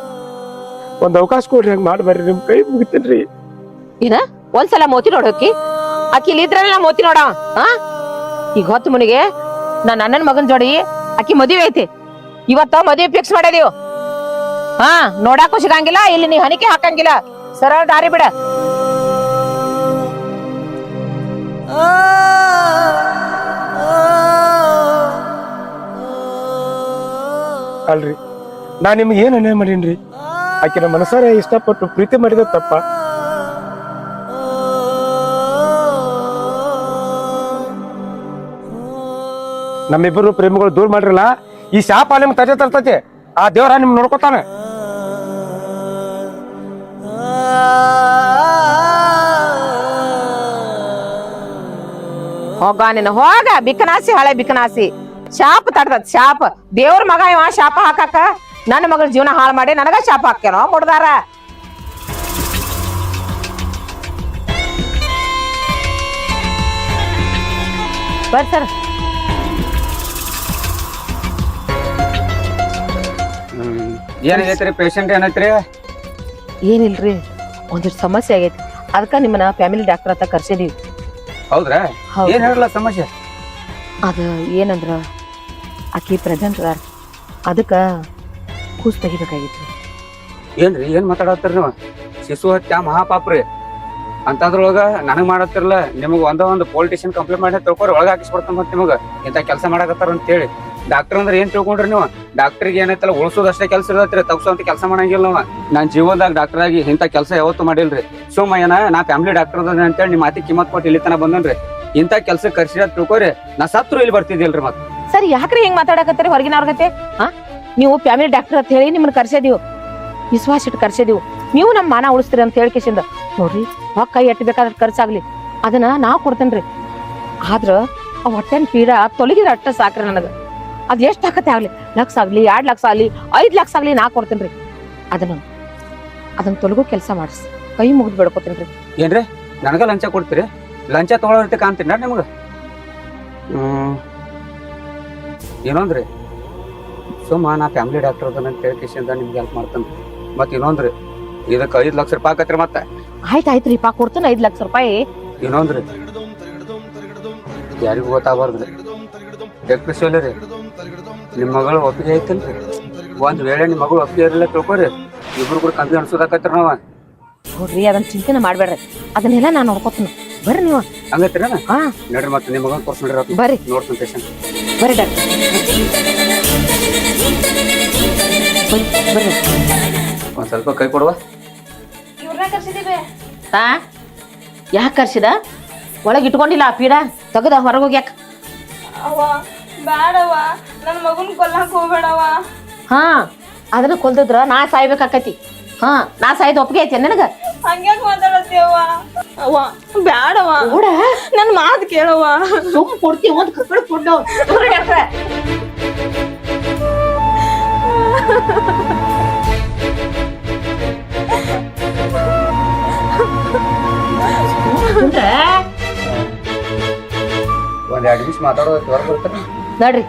ಒಂದ್ ಅವಕಾಶ ಕೊಡ್ರಿ. ಹಂಗ ಮಾಡ್ಬೇಡ್ರಿ. ನಿಮ್ ಕೈ ಮುಗಿತೇನ್ರಿ. ಏನ ಒಂದ್ಸಲ ಮೋತಿ ನೋಡೋಕಿ? ಆಕಿ ಇಲ್ಲಿ ಇದ್ರಲ್ಲ ನಾ ಮೋತಿ ನೋಡ. ಈಗ ಹೊತ್ತು ಮುನಿಗೆ ನಾನ್ ಅಣ್ಣನ ಮಗನ್ ಜೋಡಿ ಆಕಿ ಮದುವೆ ಐತಿ. ಇವತ್ತ ಮದುವೆ ಫಿಕ್ಸ್ ಮಾಡಿದೀವ್. ನೋಡಾಕು ಸಿಗಂಗಿಲ್ಲ, ಇಲ್ಲಿ ನೀ ಹನಿಕೆ ಹಾಕಂಗಿಲ್ಲ. ಸರಳ ದಾರಿ ಬಿಡ. ಅಲ್ರಿ ನಾ ನಿಮ್ಗೆ ಏನ್ ಅನ್ಯಾಯ ಮಾಡೀನ್ರಿ? ಆಕಿನ ಮನಸಾರ ಇಷ್ಟಪಟ್ಟು ಪ್ರೀತಿ ಮಾಡಿದ ತಪ್ಪ? ನಮ್ಮಿಬ್ಬರು ಪ್ರೇಮಿಗಳು ದೂರ ಮಾಡ್ರಲ್ಲ, ಈ ಶಾಪ ನಿಮ್ ತಜೆ ತರ್ತೈತಿ. ಆ ದೇವರ ನಿಮ್ ನೋಡ್ಕೊತಾನ. ಹೋಗ ನಿನ್ನ ಹೋಗ. ಬಿಕನಾಸಿ ಹಳೆ ಬಿಕನಾಸಿ. ಶಾಪ ತಡ್ದತ್ ಶಾಪ. ದೇವ್ರ ಮಗ ಇವ ಶಾಪ ಹಾಕಾಕ ನನ್ನ ಮಗಳ ಜೀವನ ಹಾಳು ಮಾಡಿ ನನಗ ಶಾಪ ಹಾಕ್ಯಾನೋ ಮುಡ್ದಾರ. ಬರ್ ಸರ್. ಏನಾಗೈತ್ರಿ? ಪೇಷಂಟ್ ಏನೈತ್ರಿ? ಏನಿಲ್ರಿ, ಒಂದಿಷ್ಟು ಸಮಸ್ಯೆ ಆಗೈತಿ. ಅದಕ್ಕ ನಿಮ್ಮನ್ನ ಫ್ಯಾಮಿಲಿ ಡಾಕ್ಟರ್ ಹತ್ತ ಕರ್ಸಿದೀವಿ. ಹೌದ್ರಾ? ಹೌದು. ಏನ್ ಹೇಳಲ್ಲ ಸಮಸ್ಯೆ? ಅದ ಏನಂದ್ರ ಆಕಿ ಪ್ರೆಸೆಂಟ್ ಅದಾರ, ಅದಕ್ಕ ಕೂಸ್ ತೆಗಿಬೇಕಾಗಿತ್ತು. ಏನ್ರಿ ಏನ್ ಮಾತಾಡತ್ತೀರಿ ನೀವು? ಶಿಶು ಹತ್ಯೆ ಮಹಾಪಾಪ್ರಿ ಅಂತದ್ರೊಳಗ ನನಗ್ ಮಾಡತ್ತಿರಲ್ಲ. ನಿಮಗ್ ಒಂದ್ ಪೊಲೀಸ್ ಸ್ಟೇಷನ್ ಕಂಪ್ಲೇಂಟ್ ಮಾಡಿ ತಿಳ್ಕೊರಿ, ಒಳಗ ಹಾಕಿಸ್ಬಿಡ್ತಾನ. ಮತ್ ನಿಮಗ ಇಂತ ಕೆಲಸ ಮಾಡಕತ್ತಾರ ಅಂತ ಹೇಳಿ. ಡಾಕ್ಟರ್ ಅಂದ್ರೆ ಏನ್ ತಿಳ್ಕೊಂಡ್ರಿ ನೀವು? ಡಾಕ್ಟರ್ಗೆ ಏನೈತಲ್ಲ ಉಳ್ಸೋದಷ್ಟೇ ಕೆಲಸ ಇರತ್ರಿ, ತಗ್ಸೋಂತ ಕೆಲಸ ಮಾಡಂಗಿಲ್ಲ ನಾವ. ನಾನ್ ಜೀವನದಾಗ ಡಾಕ್ಟರ್ ಆಗಿ ಇಂತ ಕೆಲಸ ಯಾವತ್ತೂ ಮಾಡಿಲ್ರಿ. ಸುಮ್ಮ ಏನ ನಾ ಫ್ಯಾಮಿಲಿ ಡಾಕ್ಟರ್ ಅದ ಅಂತೇಳಿ ನಿಮ್ ಮಾತಿ ಕಿಮ್ಮತ್ ಕೊಟ್ಟು ಇಲ್ಲಿ ತನ ಬಂದನ್ರಿ. ಇಂತ ಕೆಲಸ ಕರ್ಸಿರ ತಿಳ್ಕೊರಿ, ನಾ ಸತ್ರು ಇಲ್ಲಿ ಬರ್ತಿದ್ದಿಲ್ರಿ. ಮತ್ ಸರಿ ಯಾಕ್ರಿ ಹೆಂಗ್ ಮಾತಾಡಕತ್ತೀರಿ ಹೊರಗಿನವ್ರ ಗತೆ? ನೀವು ಫ್ಯಾಮಿಲಿ ಡಾಕ್ಟರ್ ಅಂತ ಹೇಳಿ ನಿಮ್ಮನ್ನ ಕರ್ಸಿದೀವಿ, ವಿಶ್ವಾಸ ಇಟ್ಟು ಕರ್ಸಿದೀವಿ. ನೀವು ನಮ್ಮ ಮಾನ ಉಳಿಸ್ತೀರಿ ಅಂತ ಹೇಳ್ಕೇಸಿಂದ ನೋಡ್ರಿ, ಕೈ ಎಟ್ಟಬೇಕಾದ್ರೆ ಖರ್ಚಾಗ್ಲಿ ಅದನ್ನ ನಾ ಕೊಡ್ತೇನ್ರಿ. ಆದ್ರ ಆ ಹೊಟ್ಟೆನ್ ಪೀಡ ತೊಲಗಿದ್ರ ಅಟ್ಟ ಸಾಕ್ರಿ ನನಗ. ಅದ್ ಎಷ್ಟ್ ಆಕತ್ತೆ ಆಗ್ಲಿ, ಲಕ್ಷ ಆಗ್ಲಿ, 2 ಲಕ್ಷ ಆಗ್ಲಿ, 5 ಲಕ್ಷ ಆಗ್ಲಿ, ನಾ ಕೊಡ್ತೇನ್ರಿ. ಅದನ್ನ ತೊಲಗೋ ಕೆಲಸ ಮಾಡಿಸ್ ಕೈ ಮುಗಿದ್ ಬೇಡ್ಕೊತೇನ್ರಿ. ಏನ್ರಿ ನನಗ ಲಂಚ ಕೊಡ್ತೀರಿ? ಲಂಚ ತಗೊಳ್ಳೋರ್ತಿ ಕಾಣ್ತೀನ ನಿಮಗ? ಏನೊಂದ್ರಿ, ಸುಮ್ಮ ನಾ ಫ್ಯಾಮಿಲಿ ಡಾಕ್ಟರ್ ಅದನ್ನ ಅಂತ ಹೇಳ್ಕೇಸಿಂದ ನಿಮ್ಗೆ ಹೆಲ್ಪ್ ಮಾಡ್ತೇನ್ರಿ. ಮತ್ ಇನ್ನೊಂದ್ರಿ, ಇದಕ್ಕೆ 5 ಲಕ್ಷ ರೂಪಾಯಿ ಆಕತ್ರಿ. ಮತ್ತೆ ಆಯ್ತಾಯ್ತ್ರಿ ಪಾ, ಕೊಡ್ತೇನೆ 5 ಲಕ್ಷ ರೂಪಾಯಿ. ಇನ್ನೊಂದ್ರಿ, ಯಾರಿಗೂ ಗೊತ್ತಾಗಬಾರ್ದ್ರಿ. ರೀ ನಿಮ್ ಮಗಳು ಒಪ್ಪಿಗೆ ಐತಲ್ರಿ, ಒಂದ್ ವೇಳೆ ನಿಮ್ ಮಗಳು ಒಪ್ಪಿಗೆ ಇರಲಿಲ್ಲ ತಿಳ್ಕೊರಿ, ಇಬ್ರು ಕೂಡ ಕಂಪ್ನಿ ಅನ್ಸೋದಾಕತ್ರಿ ನಾವ ನೋಡ್ರಿ ಅದನ್ನ ಚಿಂತೆನೆ ಮಾಡ್ಬೇಡ್ರಿ ಅದನ್ನೆಲ್ಲ ನಾನ್ ನೋಡ್ಕೊತೀನಿ ಬರ್ರಿ ನೀವು ಹಂಗೈತ್ರಿ ಹಾ ನೋಡ್ರಿ ಮತ್ತೆ ನಿಮ್ಮ ಮಗನ್ ತೋರ್ಸ್ ನೋಡ್ರಿ ಬರ್ರಿ ನೋಡ್ತೀನಿ ಪೇಷಂಟ್ ಬರ್ರಿ ಡಾಕ್ಟರ್ ಬರ್ರಿ ಒಂದ್ ಸ್ವಲ್ಪ ಕೈ ಕೊಡುವ ಇವ್ರನ್ನ ಕರ್ಸಿದೀವಿ. ಹಾ ಯಾಕೆ ಕರ್ಸಿದ ಒಳಗೆ ಇಟ್ಕೊಂಡಿಲ್ಲ ಆ ಪೀಡ ತೆಗದ ಹೊರಗೆ ಹೋಗ್ಯಾಕ ಅವ್ವ ಬ್ಯಾಡವ್ವ ನನ್ನ ಮಗನ್ ಕೊಲ್ಲಾಕ್ ಹೋಗ್ಬೇಡವ್ವ. ಹಾ ಅದನ್ನ ಕೊಲ್ದಿದ್ರ ನಾ ಸಾಯ್ಬೇಕಾಕತಿ ಹಾ ನಾ ಸಾಯ್ದು ಒಪ್ಪಿಗೆ ಐತಿ ನನಗ ಹಂಗ್ಯಾಕ್ ಮಾತಾಡತ್ತೀಯವ್ವ? ಅವ್ವ ಬ್ಯಾಡವ್ವ ನೋಡ ನನ್ ಮಾತ್ ಕೇಳವ್ವ. ಸುಮ್ ಕೊಡ್ತೀವಿ ಒಂದ್ ಕಕ್ಕಡ ಕೊಡ್ಡು ಡಾಕ್ಟ್ರ ಒಂದ್ 2 ನಿಮಿಷ ಮಾತಾಡೋದು ಹೊರಗೆ ಬರ್ತಾರೆ ನಡ್ರಿ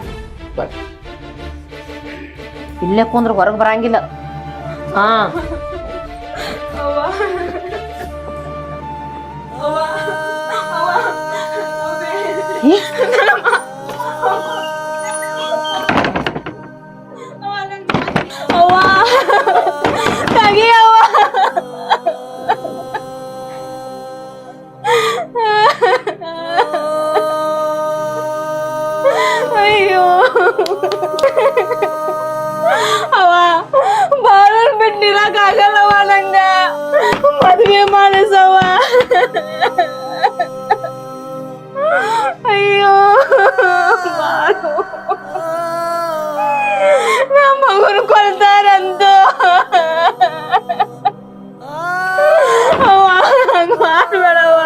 ಇಲ್ಲೇ ಕುಂದ್ರ ಹೊರಗ್ ಬರಂಗಿಲ್ಲ ಹಾ ಅವ್ವ ಅವ್ವ ಅವ್ವ ಏ, ಅವ್ವ ತಗಿಯವ್ವ. ಅಯ್ಯೋ ಅವ್ವ ಬಾಳನ್ ಬಿಟ್ಟಿರಕ್ ಆಗಲ್ಲವ್ವ ನಂಗ ಮದ್ವೆ ಮಾಡಿಸವ್ವ. ಅಯ್ಯೋ ಬಾಳು ನಮ್ಮ ಮಗನ್ ಕೊಲ್ತಾರಂತ ಅವ್ವ ಹಂಗ್ ಮಾಡ್ಬೇಡವ್ವ.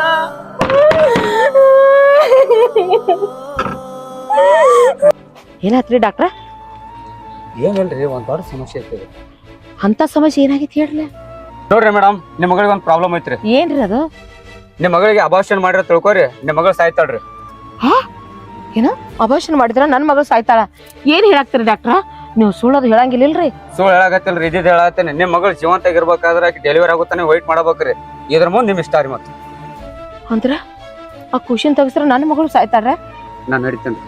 ಏನಾತ್ರಿ ಡಾಕ್ಟ್ರ ಏನಿಲ್ರಿ ಒಂದ್ ದೊಡ್ಡ ಸಮಸ್ಯೆ ಐತಿ ಅಂತ ಸಮಸ್ಯೆ ಏನಾಗೈತಿ ಹೇಳ್ರಿ ನೋಡ್ರಿ ಮೇಡಮ್ ನಿಮ್ ಮಗಳಿಗೆ ಒಂದ್ ಪ್ರಾಬ್ಲಮ್ ಐತ್ರಿ ಏನ್ರಿ ಅದು ನಿಮ್ ಮಗಳಿಗೆ ಅಬಾರ್ಷನ್ ಮಾಡಿರ ತಿಳ್ಕೊರಿ ನಿಮ್ ಮಗಳು ಸಾಯ್ತಾಳ್ರಿ ಏನ ಅಬಾರ್ಷನ್ ಮಾಡಿದ್ರ ನನ್ ಮಗಳು ಸಾಯ್ತಾಳ ಏನ್ ಹೇಳಾಕ್ತಿರಿ ಡಾಕ್ಟ್ರ ನೀವು ಸುಳ್ಳೋದು ಹೇಳಂಗಿಲ್ಲಲ್ರಿ ಸುಳ್ಳು ಹೇಳಾಕತ್ತಿಲ್ರಿ ಇದ್ದಿದ್ದು ಹೇಳತ್ತೇನೆ ನಿಮ್ ಮಗಳು ಜೀವಂತ ಇರ್ಬೇಕಾದ್ರೆ ಆಕಿ ಡೆಲಿವರಿ ಆಗುತ್ತಾನೆ ವೆಯ್ಟ್ ಮಾಡಬೇಕ್ರಿ ಇದ್ರ ಮುಂದೆ ನಿಮ್ ಇಷ್ಟ ರೀ ಮತ್ತೆ ಅಂದ್ರ ಆ ಖುಷಿನ್ ತೆಗಿಸ್ರ ನನ್ನ ಮಗಳು ಸಾಯ್ತಾಳ್ರ ನಾನ್ ನಡಿತೇನೆ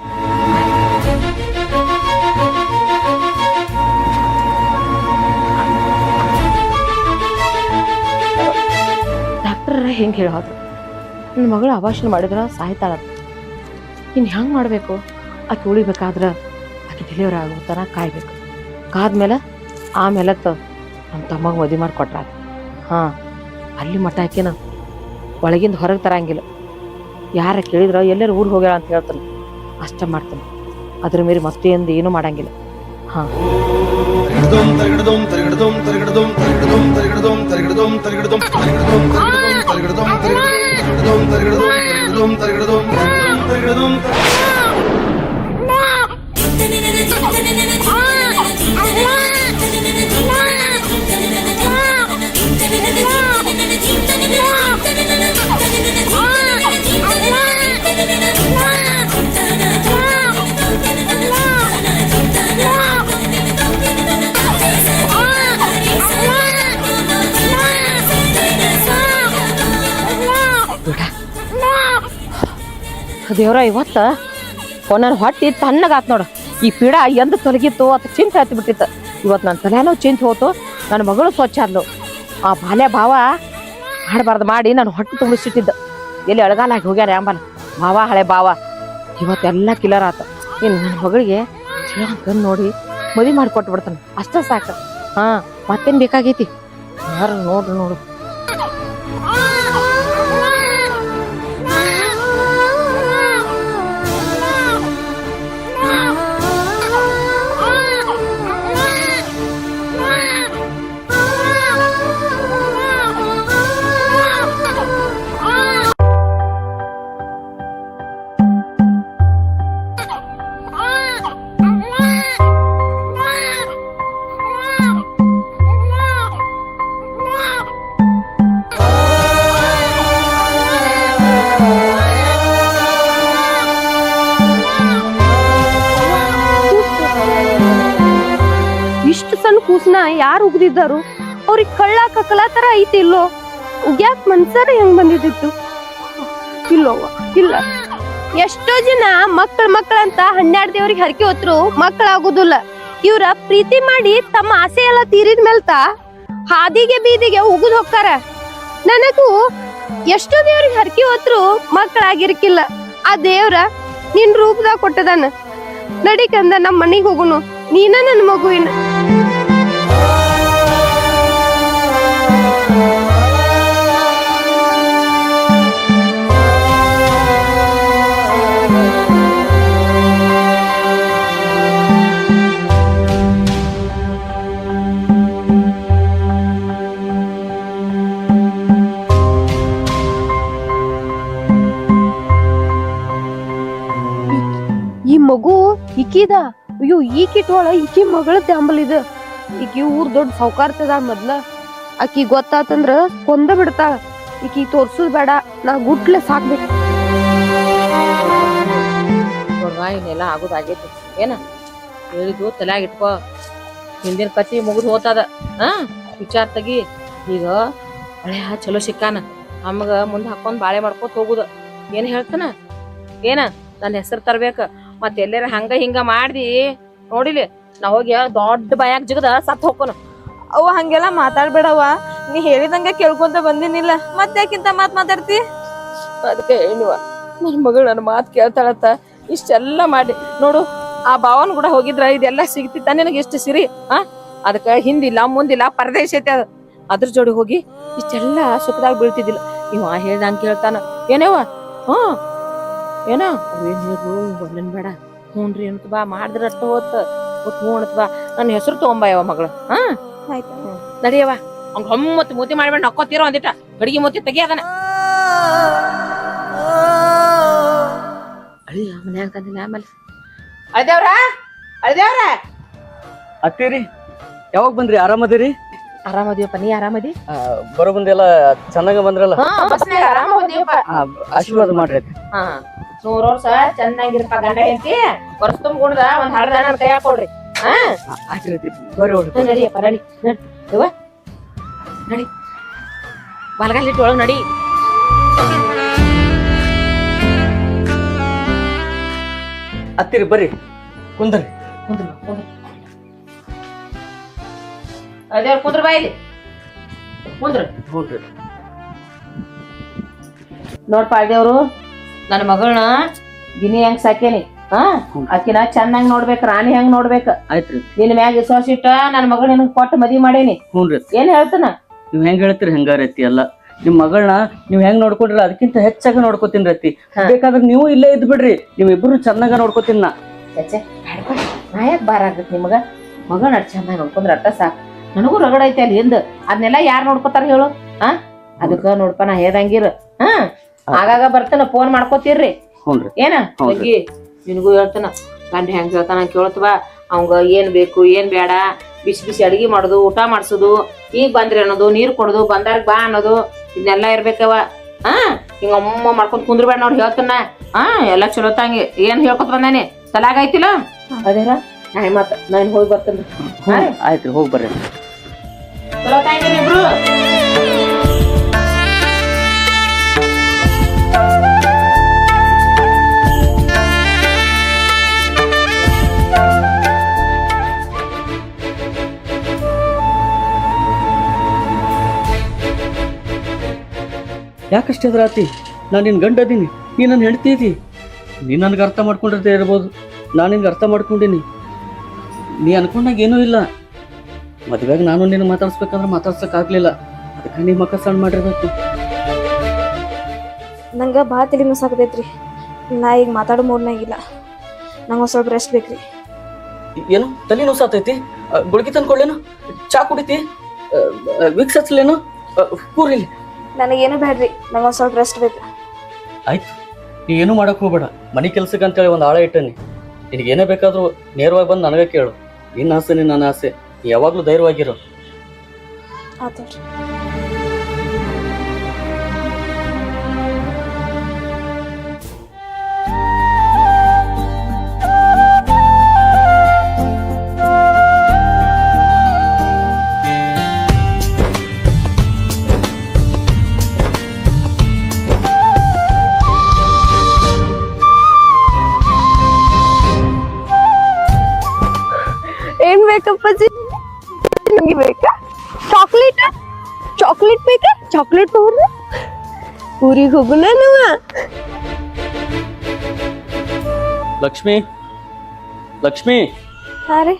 ಡಾಕ್ಟರ್ ಹೆಂಗ್ ಹೇಳೋದು ನನ್ನ ಮಗಳು ಅಬಾರ್ಷನ್ ಮಾಡಿದ್ರ ಸಾಯ್ತಾಳ ಇನ್ ಹೆಂಗ್ ಮಾಡ್ಬೇಕು ಆಕೆ ಉಳಿಬೇಕಾದ್ರ ಆಕೆ ಡೆಲಿವರಿ ಆಗುತ್ತಾನ ಕಾಯ್ಬೇಕು ಕಾದ್ಮೇಲೆ ಆಮೇಲೆ ನಮ್ಮ ತಮ್ಮಗ ಮದುವೆ ಮಾಡಿಕೊಟ್ರ ಹಾ ಅಲ್ಲಿ ಮಟ್ಟ ಆಕಿನ ಒಳಗಿಂದ ಹೊರಗೆ ತರಂಗಿಲ್ಲ ಯಾರ ಕೇಳಿದ್ರ ಎಲ್ಲರೂ ಊರಿಗೆ ಹೋಗ್ಯಾಳ ಅಂತ ಹೇಳ್ತಾನೆ ಅಷ್ಟ ಮಾಡ್ತಾನೆ ಅದ್ರ ಮೇಲೆ ಮತ್ತೇಂದು ಏನೂ ಮಾಡಂಗಿಲ್ಲ ಹಾ ದೇವ್ರ ಇವತ್ತ ನನ್ನ ಹೊಟ್ಟಿ ತಣ್ಣಗಾತ್ ನೋಡು ಈ ಪೀಡ ಎಂದ ತೊಲಗಿತ್ತು ಅಥವಾ ಚಿಂತೆ ಹತ್ತಿ ಬಿಟ್ಟಿತ್ತು ಇವತ್ತು ನನ್ನ ತಲೆನೂ ಚಿಂತೆ ಹೋತು ನನ್ನ ಮಗಳು ಸ್ವಚ್ಛ ಆದ್ಲು ಆ ಬಾಲ್ಯ ಭಾವ ಹಾಡಬಾರ್ದು ಮಾಡಿ ನಾನು ಹೊಟ್ಟೆ ತುಂಬಿಸಿಟ್ಟಿದ್ದ ಎಲ್ಲಿ ಅಳಗಾಲಾಗಿ ಹೋಗ್ಯಾರ ಅಂಬಲ್ಲ ಭಾವ ಹಳೆ ಭಾವ ಇವತ್ತೆಲ್ಲ ಕಿಲ್ಲರ್ ಆತ ಇನ್ನು ನನ್ನ ಮಗಳಿಗೆ ಕಣ್ಣು ನೋಡಿ ಮದುವೆ ಮಾಡಿಕೊಟ್ಟು ಬಿಡ್ತಾನೆ ಅಷ್ಟೇ ಸಾಕು ಹಾ ಮತ್ತೇನು ಬೇಕಾಗೈತಿ ಯಾರು ನೋಡ್ರಿ ನೋಡು ಕೂಸ್ನ ಯಾರು ಉಗ್ದಿದ್ದಾರು ಅವ್ರಿಗೆ ಕಳ್ಳ ಕಕ್ಕಲ ತರ ಐತಿ ಇಲ್ಲೋ ಉಗ್ಯಾಕ್ ಮನ್ಸರ ಹೆಂಗ್ ಬಂದಿದ್ದಿತ್ತು ಇಲ್ಲೋವ ಇಲ್ಲ ಎಷ್ಟೋ ಜನ ಮಕ್ಕಳಂತ 12 ದೇವ್ರಿಗೆ ಹರಕೆ ಹೊತ್ರು ಮಕ್ಕಳಾಗುದಿಲ್ಲ ಇವ್ರ ಪ್ರೀತಿ ಮಾಡಿ ತಮ್ಮ ಆಸೆ ಎಲ್ಲ ತೀರಿದ ಮೇಲ್ತ ಹಾದಿಗೆ ಬೀದಿಗೆ ಉಗುದ್ ಹೊಕ್ಕಾರ. ನನಗೂ ಎಷ್ಟೋ ದೇವ್ರಿಗೆ ಹರಕಿ ಹೊತ್ರು ಮಕ್ಕಳಾಗಿರ್ಕಿಲ್ಲ. ಆ ದೇವ್ರ ನಿನ್ ರೂಪದಾಗ ಕೊಟ್ಟದಾನ. ನಡಿಕಂದ ನಮ್ಮ ಮನೆಗ್ ಹೋಗುನು, ನೀನ ನನ್ನ ಮಗುವಿನ. ಈ ಮಗು ಇಕಿದ. ಅಯ್ಯೋ ಈ ಕಿಟ್ವಾಳ ಈಕಿ ಮಗಳದ ಅಂಬಲ್ ಇದ. ಈಕಿ ಊರ್ ದೊಡ್ಡ ಸೌಕಾರ್ತದ ಮೊದ್ಲ. ಆಕಿ ಗೊತ್ತಾತಂದ್ರ ಕೊಂದ ಬಿಡ್ತಾಳ. ಈಕಿ ತೋರ್ಸುದ್ ಬೇಡ, ನಾ ಗುಟ್ಲೆ ಸಾಕ್ಬೇಕು. ನೋಡ್ವಾ ಇನ್ನೆಲ್ಲ ಆಗೋದಾಗೈತಿ. ಏನ ಹೇಳಿದ್ವು ತಲ್ಯಾಗ ಇಟ್ಕೋ. ಹಿಂದಿನ ಕತಿ ಮುಗಿದು ಹೋತದ. ವಿಚಾರ ತೆಗಿ. ಈಗ ಹಳೆ ಚಲೋ ಸಿಕ್ಕಾನ, ನಮಗ ಮುಂದೆ ಹಾಕೊಂಡ್ ಬಾಳೆ ಮಾಡ್ಕೊತ ಹೋಗುದ. ಏನ್ ಹೇಳ್ತಾನ? ಏನ ನನ್ನ ಹೆಸರು ತರ್ಬೇಕ, ಮತ್ತೆ ಎಲ್ಲಾರ ಹಂಗ ಹಿಂಗ ಮಾಡ್ದಿ ನೋಡಿಲಿ ನಾ ಹೋಗಿ ದೊಡ್ಡ ಬಾಯಾಗ ಜಿಗದ ಸತ್ ಹೋಗೋನು. ಅವ ಹಂಗೆಲ್ಲ ಮಾತಾಡ್ಬೇಡವ. ನೀ ಹೇಳಿದಂಗ ಕೇಳ್ಕೊಂತ ಬಂದಿನಿಲ್ಲ, ಮತ್ತ್ಯಾಕಿಂತ ಮಾತಾಡ್ತಿ? ಅದಕ್ಕೆ ಹೇಳಿವ, ನನ್ ಮಗಳು ನನ್ನ ಮಾತು ಕೇಳ್ತಾಳತ್ತ ಇಷ್ಟೆಲ್ಲ ಮಾಡಿ ನೋಡು. ಆ ಭಾವನ್ ಕೂಡ ಹೋಗಿದ್ರ ಇದೆಲ್ಲ ಸಿಗ್ತಿತ್ತ ನಿನಗೆ ಇಷ್ಟು ಸಿರಿ. ಅದಕ್ಕ ಹಿಂದಿಲ್ಲ ಮುಂದಿಲ್ಲ ಪರದೇಶ ಐತೆ. ಅದ್ರ ಜೋಡಿ ಹೋಗಿ ಇಷ್ಟೆಲ್ಲ ಸುಖದಾಗ ಬೀಳ್ತಿದ್ದಿಲ್ಲ. ಇವ ಹೇಳ್ದಂಗ ಕೇಳ್ತಾನ. ಏನೇವ ಏನ ಏನ್ ಹೇಳ್ರು ಬರ್ಲನ್ ಬೇಡ. ಹ್ಞೂನ್ರಿ ಅಂತ ಬಾ, ಮಾಡಿದ್ರ ಅಷ್ಟ ಹೊತ್ತು ಹ್ಞೂ ಅಂತ ಬಾ. ನನ್ನ ಹೆಸರು ತಗೊಂಬ ಯಾವ ಮಗಳು. ನಡಿಯವ. ಅವ್ನ ಹೊಮ್ಮತ್ ಮೂತಿ ಮಾಡ್ಬೇಡ, ನಕ್ಕೋತೀರೋ ಒಂದಿಟ ಗಡಿಗೆ ಮೂತಿ ತೆಗಿಯದನ. ಅಳಿಯ ಮನ್ಯಾಗ ತಂದಿಲ್ಲ. ಆಮೇಲೆ ಅಳ್ದೇವ್ರ ಅಳ್ದೇವ್ರ ಅತ್ತೀರಿ ಯಾವಾಗ ಬಂದ್ರಿ? ಆರಾಮದಿರಿ? ಆರಾಮದಿಯಪ್ಪ, ನೀ ಆರಾಮದಿ? ಬರೋ ಬಂದೆಲ್ಲ ಚೆನ್ನಾಗ ಬಂದ್ರಲ್ಲ? ಆರಾಮ ಬಂದಿಯಪ್ಪ. ಆಶೀರ್ವಾದ ಮಾಡ್ರಿ. 100 ವರ್ಷ ಚೆನ್ನಾಗಿರಪ್ಪ. ಗಂಡ ಹೆಂಡತಿ ವರ್ಷ ತುಂಬಿಕೊಂಡ ಒಂದ್ ಹಳದ ನನ್ನ ಕೈಯಾಗ ಕೊಡ್ರಿ. ನಡಿಯಪ್ಪ, ನಡಿ ನಡಿ. ಬಲಗಾಲಿಟ್ಟು ಒಳಗ್ ನಡಿ. ಅತ್ತೀರಿ ಬರ್ರಿ, ಕುಂದ್ರಿ. ಅದೇವ್ರ ಕುಂದ್ರ ಬಾಯಿಲಿ ಕುಂದ್ರ. ನೋಡ್ಪ ಅದೇವ್ರು, ನನ್ನ ಮಗಳನ್ನ ಗಿನಿ ಹೆಂಗ್ ಸಾಕೇನಿ. ಆಕಿನ ಚೆನ್ನಾಗಿ ನೋಡ್ಬೇಕ, ರಾಣಿ ಹೆಂಗ್ ನೋಡ್ಬೇಕ. ಆಯ್ತ್ರಿ. ನಿನ್ ಮ್ಯಾಗ ವಿಶ್ವಾಸ ಇಟ್ಟ ನನ್ನ ಮಗಳ ನಿನಗ್ ಕೊಟ್ಟು ಮದ್ವಿ ಮಾಡೇನಿ. ಹ್ಞೂನ್ರಿ. ಏನ್ ಹೇಳ್ತಾನ? ನೀವ್ ಹೆಂಗ್ ಹೇಳ್ತೀರಿ ಹಂಗಾರತಿ ಎಲ್ಲ. ನಿಮ್ ಮಗಳನ್ನ ನೀವ್ ಹೆಂಗ್ ನೋಡ್ಕೊಂಡ್ರಲ್ಲ ಅದಕ್ಕಿಂತ ಹೆಚ್ಚಾಗ ನೋಡ್ಕೋತೀನಿ ರತಿ. ಬೇಕಾದ್ರೆ ನೀವು ಇಲ್ಲೇ ಇದ್ ಬಿಡ್ರಿ, ನೀವ್ ಇಬ್ರು ಚೆನ್ನಾಗ ನೋಡ್ಕೋತೀನಿ ನಾ. ನಾ ಯಾಕೆ ಬಾರ ಆಗತ್ ನಿಮಗ? ಮಗಳ ಅಟ್ ಚೆನ್ನಾಗಿ ನೋಡ್ಕೊಂಡ್ರ ಅಟ್ಟ ಸಾಕು. ನನಗೂ ರಗಡ ಐತೆ ಅಲ್ಲಿ ಹಿಂದ. ಅದನ್ನೆಲ್ಲ ಯಾರು ನೋಡ್ಕೋತಾರ ಹೇಳು? ಅದಕ್ಕ ನೋಡ್ಪ ನಾ ಹೇಳ್ದಂಗಿರ. ಆಗಾಗ ಬರ್ತಾನ, ಫೋನ್ ಮಾಡ್ಕೋತೀರ್ರಿ. ಏನ ಹೋಗಿ ನಿನಗೂ ಹೇಳ್ತಾನ. ಗಂಡ ಹೆಂಗ್ ಹೇಳ್ತಾನ ಕೇಳ್ತವಾ. ಅವಂಗ ಏನ್ ಬೇಕು ಏನ್ ಬೇಡ, ಬಿಸಿ ಬಿಸಿ ಅಡಿಗೆ ಮಾಡೋದು, ಊಟ ಮಾಡ್ಸೋದು, ಈಗ ಬಂದ್ರಿ ಅನ್ನೋದು, ನೀರ್ ಕೊಡೋದು, ಬಂದಾಗ ಬಾ ಅನ್ನೋದು, ಇದನ್ನೆಲ್ಲ ಇರ್ಬೇಕವ. ಹಿಂಗ ಅಮ್ಮ ಮಾಡ್ಕೊಂಡ್ ಕುಂದ್ರಬೇಡ ನೋಡಿ ಹೇಳ್ತಾನ. ಎಲ್ಲ ಚಲೋ ತಂಗಿ ಏನ್ ಹೇಳ್ಕೊತ ಬಂದಾನೆ ತಲಾಗ ಐತಿಲ್ಲ. ಅದೇರ ಮತ್ತ ನಾನು ಹೋಗಿ ಬರ್ತೇನೆ. ಆಯ್ತ್ರಿ, ಹೋಗಿ ಬರ್ರಿ. ಚಲೋ ತಂಗಿ ಇಬ್ರು. ಯಾಕಷ್ಟೇ ಅದ್ರಾತಿ? ನಾನು ನಿನ್ ಗಂಡ ಅದೀನಿ, ನೀ ನನ್ನ ಹೆಂಡತಿ ಇದಿ. ನೀ ನನ್ಗೆ ಅರ್ಥ ಮಾಡ್ಕೊಂಡಿರ್ದೇ ಇರ್ಬೋದು, ನಾನು ನಿನ್ಗೆ ಅರ್ಥ ಮಾಡ್ಕೊಂಡಿನಿ. ನೀ ಅನ್ಕೊಂಡಾಗ ಏನೂ ಇಲ್ಲ. ಮದ್ವೆಗ ನಾನು ನಿನ್ನ ಮಾತಾಡ್ಸ್ಬೇಕಂದ್ರೆ ಮಾತಾಡ್ಸಕ್ಕಾಗ್ಲಿಲ್ಲ. ಅದಕ್ಕೆ ನೀ ಮಕ್ಕ ಸಣ್ಣ ಮಾಡಿರ್ಬೇಕು. ನಂಗೆ ಭಾಳ ತಲೆ ನುಸಾಕತೈತ್ರಿ. ನಾ ಈಗ ಮಾತಾಡೋ ಮೂಡ್ನಾಗಿಲ್ಲ. ನಂಗೆ ಒಂದು ಸ್ವಲ್ಪ ರೆಸ್ಟ್ ಬೇಕ್ರಿ. ಏನು ತಲೆ ನುಸಾತೈತಿ? ಗುಳಿಗೆ ತಂದ್ಕೊಳ್ಳೇನು? ಚಾ ಕುಡಿತಿ? ವಿಕ್ಸ್ ಹಚ್ಲೇನು? ಕೂರಿಲ್ಲಿ. ನನಗೇನು ಬೇಡ್ರಿ, ನಂಗೆ ಒಂದು ಸ್ವಲ್ಪ ರೆಸ್ಟ್ ಬೇಕು. ಆಯ್ತು, ನೀ ಏನು ಮಾಡಕ್ ಹೋಗ್ಬೇಡ. ಮನೆ ಕೆಲ್ಸಕ್ಕೆ ಅಂತೇಳಿ ಒಂದು ಆಳ ಇಟ್ಟನಿ. ನಿನಗೇನೇ ಬೇಕಾದ್ರೂ ನೇರವಾಗಿ ಬಂದು ನನಗೆ ಕೇಳು. ನಿನ್ನ ಆಸೆ ನನ್ನ ಆಸೆ, ನೀ ಯಾವಾಗ್ಲೂ ಧೈರ್ಯವಾಗಿರೋ. ಆತವ್ರಿ. ಏನ್ ಬೇಕಪ್ಪಾಜಿ? ನಿಮ್ಗೆ ಬೇಕಾ ಚಾಕ್ಲೇಟ್? ಚಾಕ್ಲೇಟ್ ಚಾಕ್ಲೇಟ್ ಬೇಕಾ? ಚಾಕ್ಲೇಟ್ ತಗೊಂಡು ಊರಿಗೆ ಹೋಗುಣ ನೀವ. ಲಕ್ಷ್ಮಿ ಲಕ್ಷ್ಮಿ, ಹಾ ರೀ.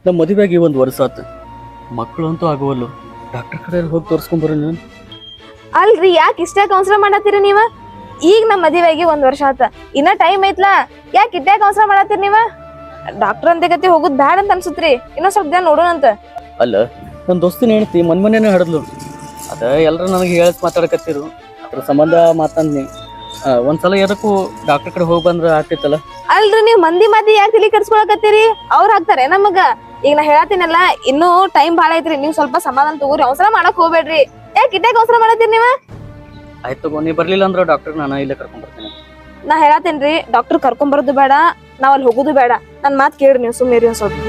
ನಮ್ಮ ಮದುವೆಗೆ 1 ವರ್ಷ ಆತ, ಮಕ್ಕಳು ಅಂತೂ ಆಗುವಲ್ಲು. ಡಾಕ್ಟರ್ ಕಡೆ ಹೋಗಿ ತೋರಿಸ್ಕೊಂಬರ ನೀನು. ಅಲ್ರಿ ಯಾಕೆ ಇಷ್ಟ ಕೌನ್ಸಿಲರ್ ಮಾಡತ್ತೀರಿ ನೀವ? ಈಗ ನಮ್ಮ ಮದುವೆಗೆ 1 ವರ್ಷ ಆತ, ಇನ್ನ ಟೈಮ್ ಐತ್ಲಾ, ಯಾಕೆ ಇಟ್ಟ ಕೌನ್ಸಿಲರ್ ಮಾಡತ್ತೀರಿ ನೀವ? ಡಾಕ್ಟರ್ ಅಂತ ಗತಿ ಹೋಗುದ್ ಬ್ಯಾಡ ಅಂತ ಅನ್ಸುತ್ರಿ, ಇನ್ನೊಂದ್ ಸ್ವಲ್ಪ ದಿನ ನೋಡೋಣಂತ. ಅಲ್ಲ, ನನ್ನ ದೋಸ್ತಿನ ಹೇಳ್ತಿ ಮೊನ್ನೆ ಹಡದ್ಲು. ಅದ ಎಲ್ಲರೂ ನನಗೆ ಹೇಳಕ್ ಮಾತಾಡಕತ್ತಿರು, ಅದ್ರ ಸಂಬಂಧ ಮಾತಂದ್ನಿ. ಒಂದ್ಸಲ ಎದಕ್ಕೂ ಡಾಕ್ಟರ್ ಕಡೆ ಹೋಗಿ ಬಂದ್ರ ಆಗ್ತೈತಲ್ಲ. ಅಲ್ರಿ ನೀವ್ ಮಂದಿ ಯಾಕೆ ತಲಿ ಕರ್ಸ್ಕೊಳಕತ್ತೀರಿ? ಅವ್ರ ಹಾಕ್ತಾರೆ ನಮಗ. ಈಗ ನಾ ಹೇಳತ್ತೀನಲ್ಲ, ಇನ್ನೂ ಟೈಮ್ ಬಾಳ ಐತ್ರಿ, ನೀವ್ ಸ್ವಲ್ಪ ಸಮಾಧಾನ ತಗೋರಿ, ಅವಸರ ಮಾಡಕ್ ಹೋಗ್ಬೇಡ್ರಿ. ಯಾಕೆ ಇಟ್ಟಾಗ ಅವಸರ ಮಾಡತ್ತೀರಿ ನೀವ? ಆಯ್ತು ತಗೋ, ನೀ ಬರ್ಲಿಲ್ಲ ಅಂದ್ರ ಡಾಕ್ಟರ್ ನಾನು ಇಲ್ಲೇ ಕರ್ಕೊಂಡ್ ಬರ್ತೀನಿ. ನಾ ಹೇಳತ್ತೇನ್ರಿ, ಡಾಕ್ಟರ್ ಕರ್ಕೊಂಡ್ ಬರೋದು ಬೇಡ, ನಾವ್ ಅಲ್ಲಿ ಹೋಗುದು ಬೇಡ. ನನ್ ಮಾತ್ ಕೇಳ್ರಿ ನೀವು, ಸುಮ್ಮನೆ ಒಂದ್ ಸ್ವಲ್ಪ.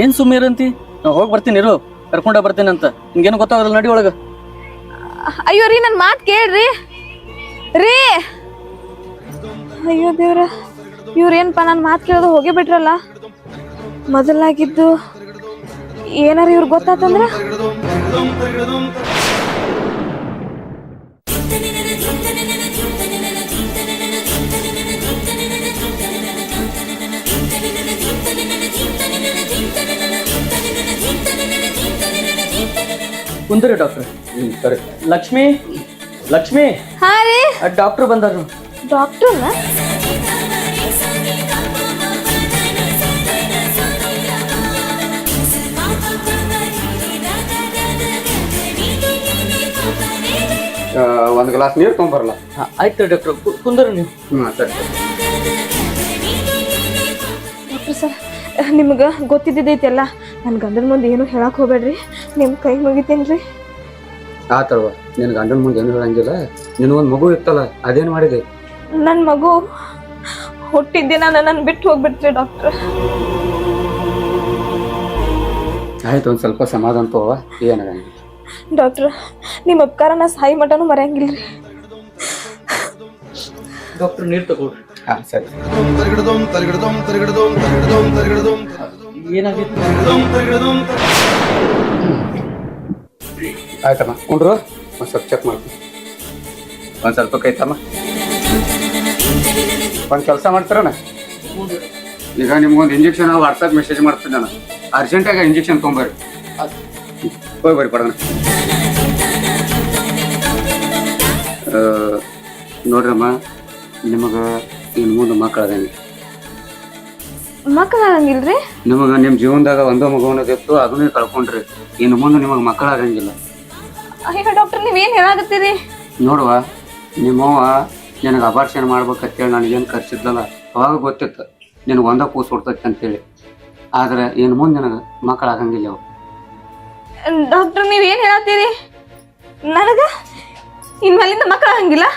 ಏನ್ ಸುಮ್ಮೀರಂತಿ? ನಾ ಹೋಗಿ ಬರ್ತೀನಿ ಇರು, ಕರ್ಕೊಂಡ ಬರ್ತೀನಿ ಅಂತ. ನಿಂಗೇನು ಗೊತ್ತಾಗಲ್ಲ, ನಡಿ ಒಳಗ. ಅಯ್ಯೋ ರೀ, ನನ್ ಮಾತ್ ಕೇಳ್ರಿ ರೀ. ಅಯ್ಯೋ ದೇವ್ರ, ಇವ್ರೇನ್ಪಾ ನನ್ ಮಾತ್ ಕೇಳೋದು ಹೋಗೇ ಬಿಟ್ರಲ್ಲ. ಮೊದಲಾಗಿದ್ದು ಏನಾರ ಇವ್ರ ಗೊತ್ತಾತಂದ್ರ? ಕುಂದ್ರಿ ಡಾಕ್ಟರ್. ಸರಿ. ಲಕ್ಷ್ಮಿ ಲಕ್ಷ್ಮಿ, ಹಾ ರೀ. ಡಾಕ್ಟರ್ ಬಂದಾರು. ಡಾಕ್ಟರ್ನ? ಒಂದ್ ಗ್ಲಾಸ್ ನೀರ್ ತೊಗೊಂಬರಲ್ಲ? ಆಯ್ತು ಡಾಕ್ಟರ್, ಕುಂದ್ರಿ ನೀವು. ಸರಿ. ಡಾಕ್ಟರ್ ಸರ್, ನಿಮ್ಗ ಗೊತ್ತಿದ್ದೈತೆಲ್ಲ, ನನ್ ಗಂಡನ ಮುಂದೆ ಏನು ಹೇಳಕ್ ಹೋಗ್ಬೇಡ್ರಿ, ನಿಮ್ ಕೈ ಮುಗಿತೇನ್ರಿ. ಆತಲ್ವ, ನಿನ್ ಗಂಡನ ಮುಂದೆ ಏನು ಹೇಳಂಗಿಲ್ಲ. ನಿನಗೊಂದ್ ಮಗು ಇತ್ತಲ್ಲ, ಅದೇನ್ ಮಾಡಿದೆ? ನನ್ ಮಗು ಹುಟ್ಟಿದ್ದಿನ ನನ್ ಬಿಟ್ಟು ಹೋಗ್ಬಿಟ್ರಿ ಡಾಕ್ಟರ್. ಆಯ್ತು, ಒಂದ್ ಸ್ವಲ್ಪ ಸಮಾಧಾನ ತಗೋವ, ಏನಾಗಂಗಿಲ್ಲ. ಡಾಕ್ಟರ್, ನಿಮ್ ಉಪಕಾರ ನಾ ಸಾಯಿ ಮಟನು ಮರೆಯಂಗಿಲ್ರಿ. ಡಾಕ್ಟರ್ ನೀರ್ ತಗೊಳ್ರಿ. ಹಾ ಸರಿ. ಏನಾಗಿತ್ತು? ಆಯ್ತಮ್ಮ, ಕುಂಡ್ರು, ಒಂದ್ ಸ್ವಲ್ಪ ಚೆಕ್ ಮಾಡ್ತೀನಿ. ಒಂದ್ ಸ್ವಲ್ಪ ಕೈತಮ್ಮ, ಒಂದ್ ಕೆಲಸ ಮಾಡ್ತಾರಣ. ಈಗ ನಿಮ್ಗೊಂದು ಇಂಜೆಕ್ಷನ್ ವಾಟ್ಸಪ್ ಮೆಸೇಜ್ ಮಾಡ್ತೀನಿ ನಾನು, ಅರ್ಜೆಂಟಾಗಿ ಇಂಜೆಕ್ಷನ್ ತೊಗೊಂಬರ್ರಿ. ಹೋಗಿ ಬರ್ರಿ ಪಡೋಣ. ನೋಡ್ರಮ್ಮ, ನಿಮಗೆ ಇನ್ನು ಮುಂದೆ ಮಕ್ಕಳಾಗಂಗಿಲ್ಲ. ಮಕ್ಕಳಾಗಂಗಿಲ್ರಿ? ನಿಮಗೆ ನಿಮ್ಮ ಜೀವನದಾಗ ಒಂದೋ ಮಗುವನ್ನದಿತ್ತು, ಅದನ್ನೇ ಕಳ್ಕೊಂಡ್ರಿ. ಇನ್ನು ಮುಂದೆ ನಿಮಗೆ ಮಕ್ಕಳಾಗಂಗಿಲ್ಲ. ಅಯ್ಯೋ ಡಾಕ್ಟರ್, ನೀವೇನ್ ಹೇಳಾಕತ್ತೀರಿ? ನೋಡುವ, ನಿಮ್ಮವ್ವ ನಿನಗೆ ಅಬಾರ್ಷನ್ ಮಾಡ್ಬೇಕಂತೇಳಿ ನನಗೇನು ಕರ್ಸಿದ್ಲಲ್ಲ, ಅವಾಗ ಗೊತ್ತಿತ್ತು ನಿನಗೆ ಒಂದ ಕೂಸು ಹುಡ್ತೈತಿ ಅಂತೇಳಿ. ಆದ್ರೆ ಇನ್ನು ಮುಂದೆ ನನಗೆ ಮಕ್ಕಳಾಗಂಗಿಲ್ಲ ಅವು. ಡಾಕ್ಟರ್, ನೀವೇನ್ ಹೇಳತ್ತೀರಿ? ನನಗ ಇನ್ಮೇಲಿಂದ ಮಕ್ಕಳಾಗಂಗಿಲ್ಲ?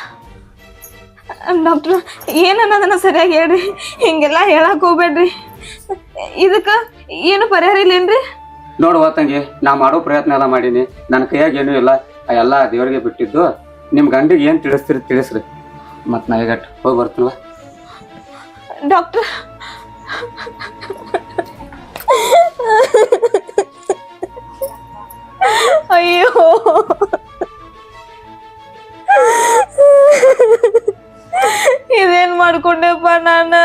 ಡಾಕ್ಟರ್, ಏನನ್ನೋದನ್ನ ಸರಿಯಾಗಿ ಹೇಳ್ರಿ, ಹಿಂಗೆಲ್ಲ ಹೇಳಕ್ ಹೋಗ್ಬೇಡ್ರಿ. ಇದಕ್ಕ ಏನು ಪರಿಹಾರ ಇಲ್ಲೇನ್ರಿ? ನೋಡುವ ತಂಗಿ, ನಾ ಮಾಡೋ ಪ್ರಯತ್ನ ಎಲ್ಲ ಮಾಡೀನಿ, ನನ್ನ ಕೈಯಾಗ ಏನೂ ಇಲ್ಲ, ಎಲ್ಲ ದೇವರಿಗೆ ಬಿಟ್ಟಿದ್ದು. ನಿಮ್ಮ ಗಂಡಿಗೆ ಏನು ತಿಳಿಸ್ತೀರಿ ತಿಳಿಸ್ರಿ, ಮತ್ತು ನಾ ಈಗ ಹೋಗಿ ಬರ್ತೀನವ. ಡಾಕ್ಟರ್, ಅಯ್ಯೋ ಇದೇನ್ ಮಾಡ್ಕೊಂಡೆಪ್ಪ ನಾನು?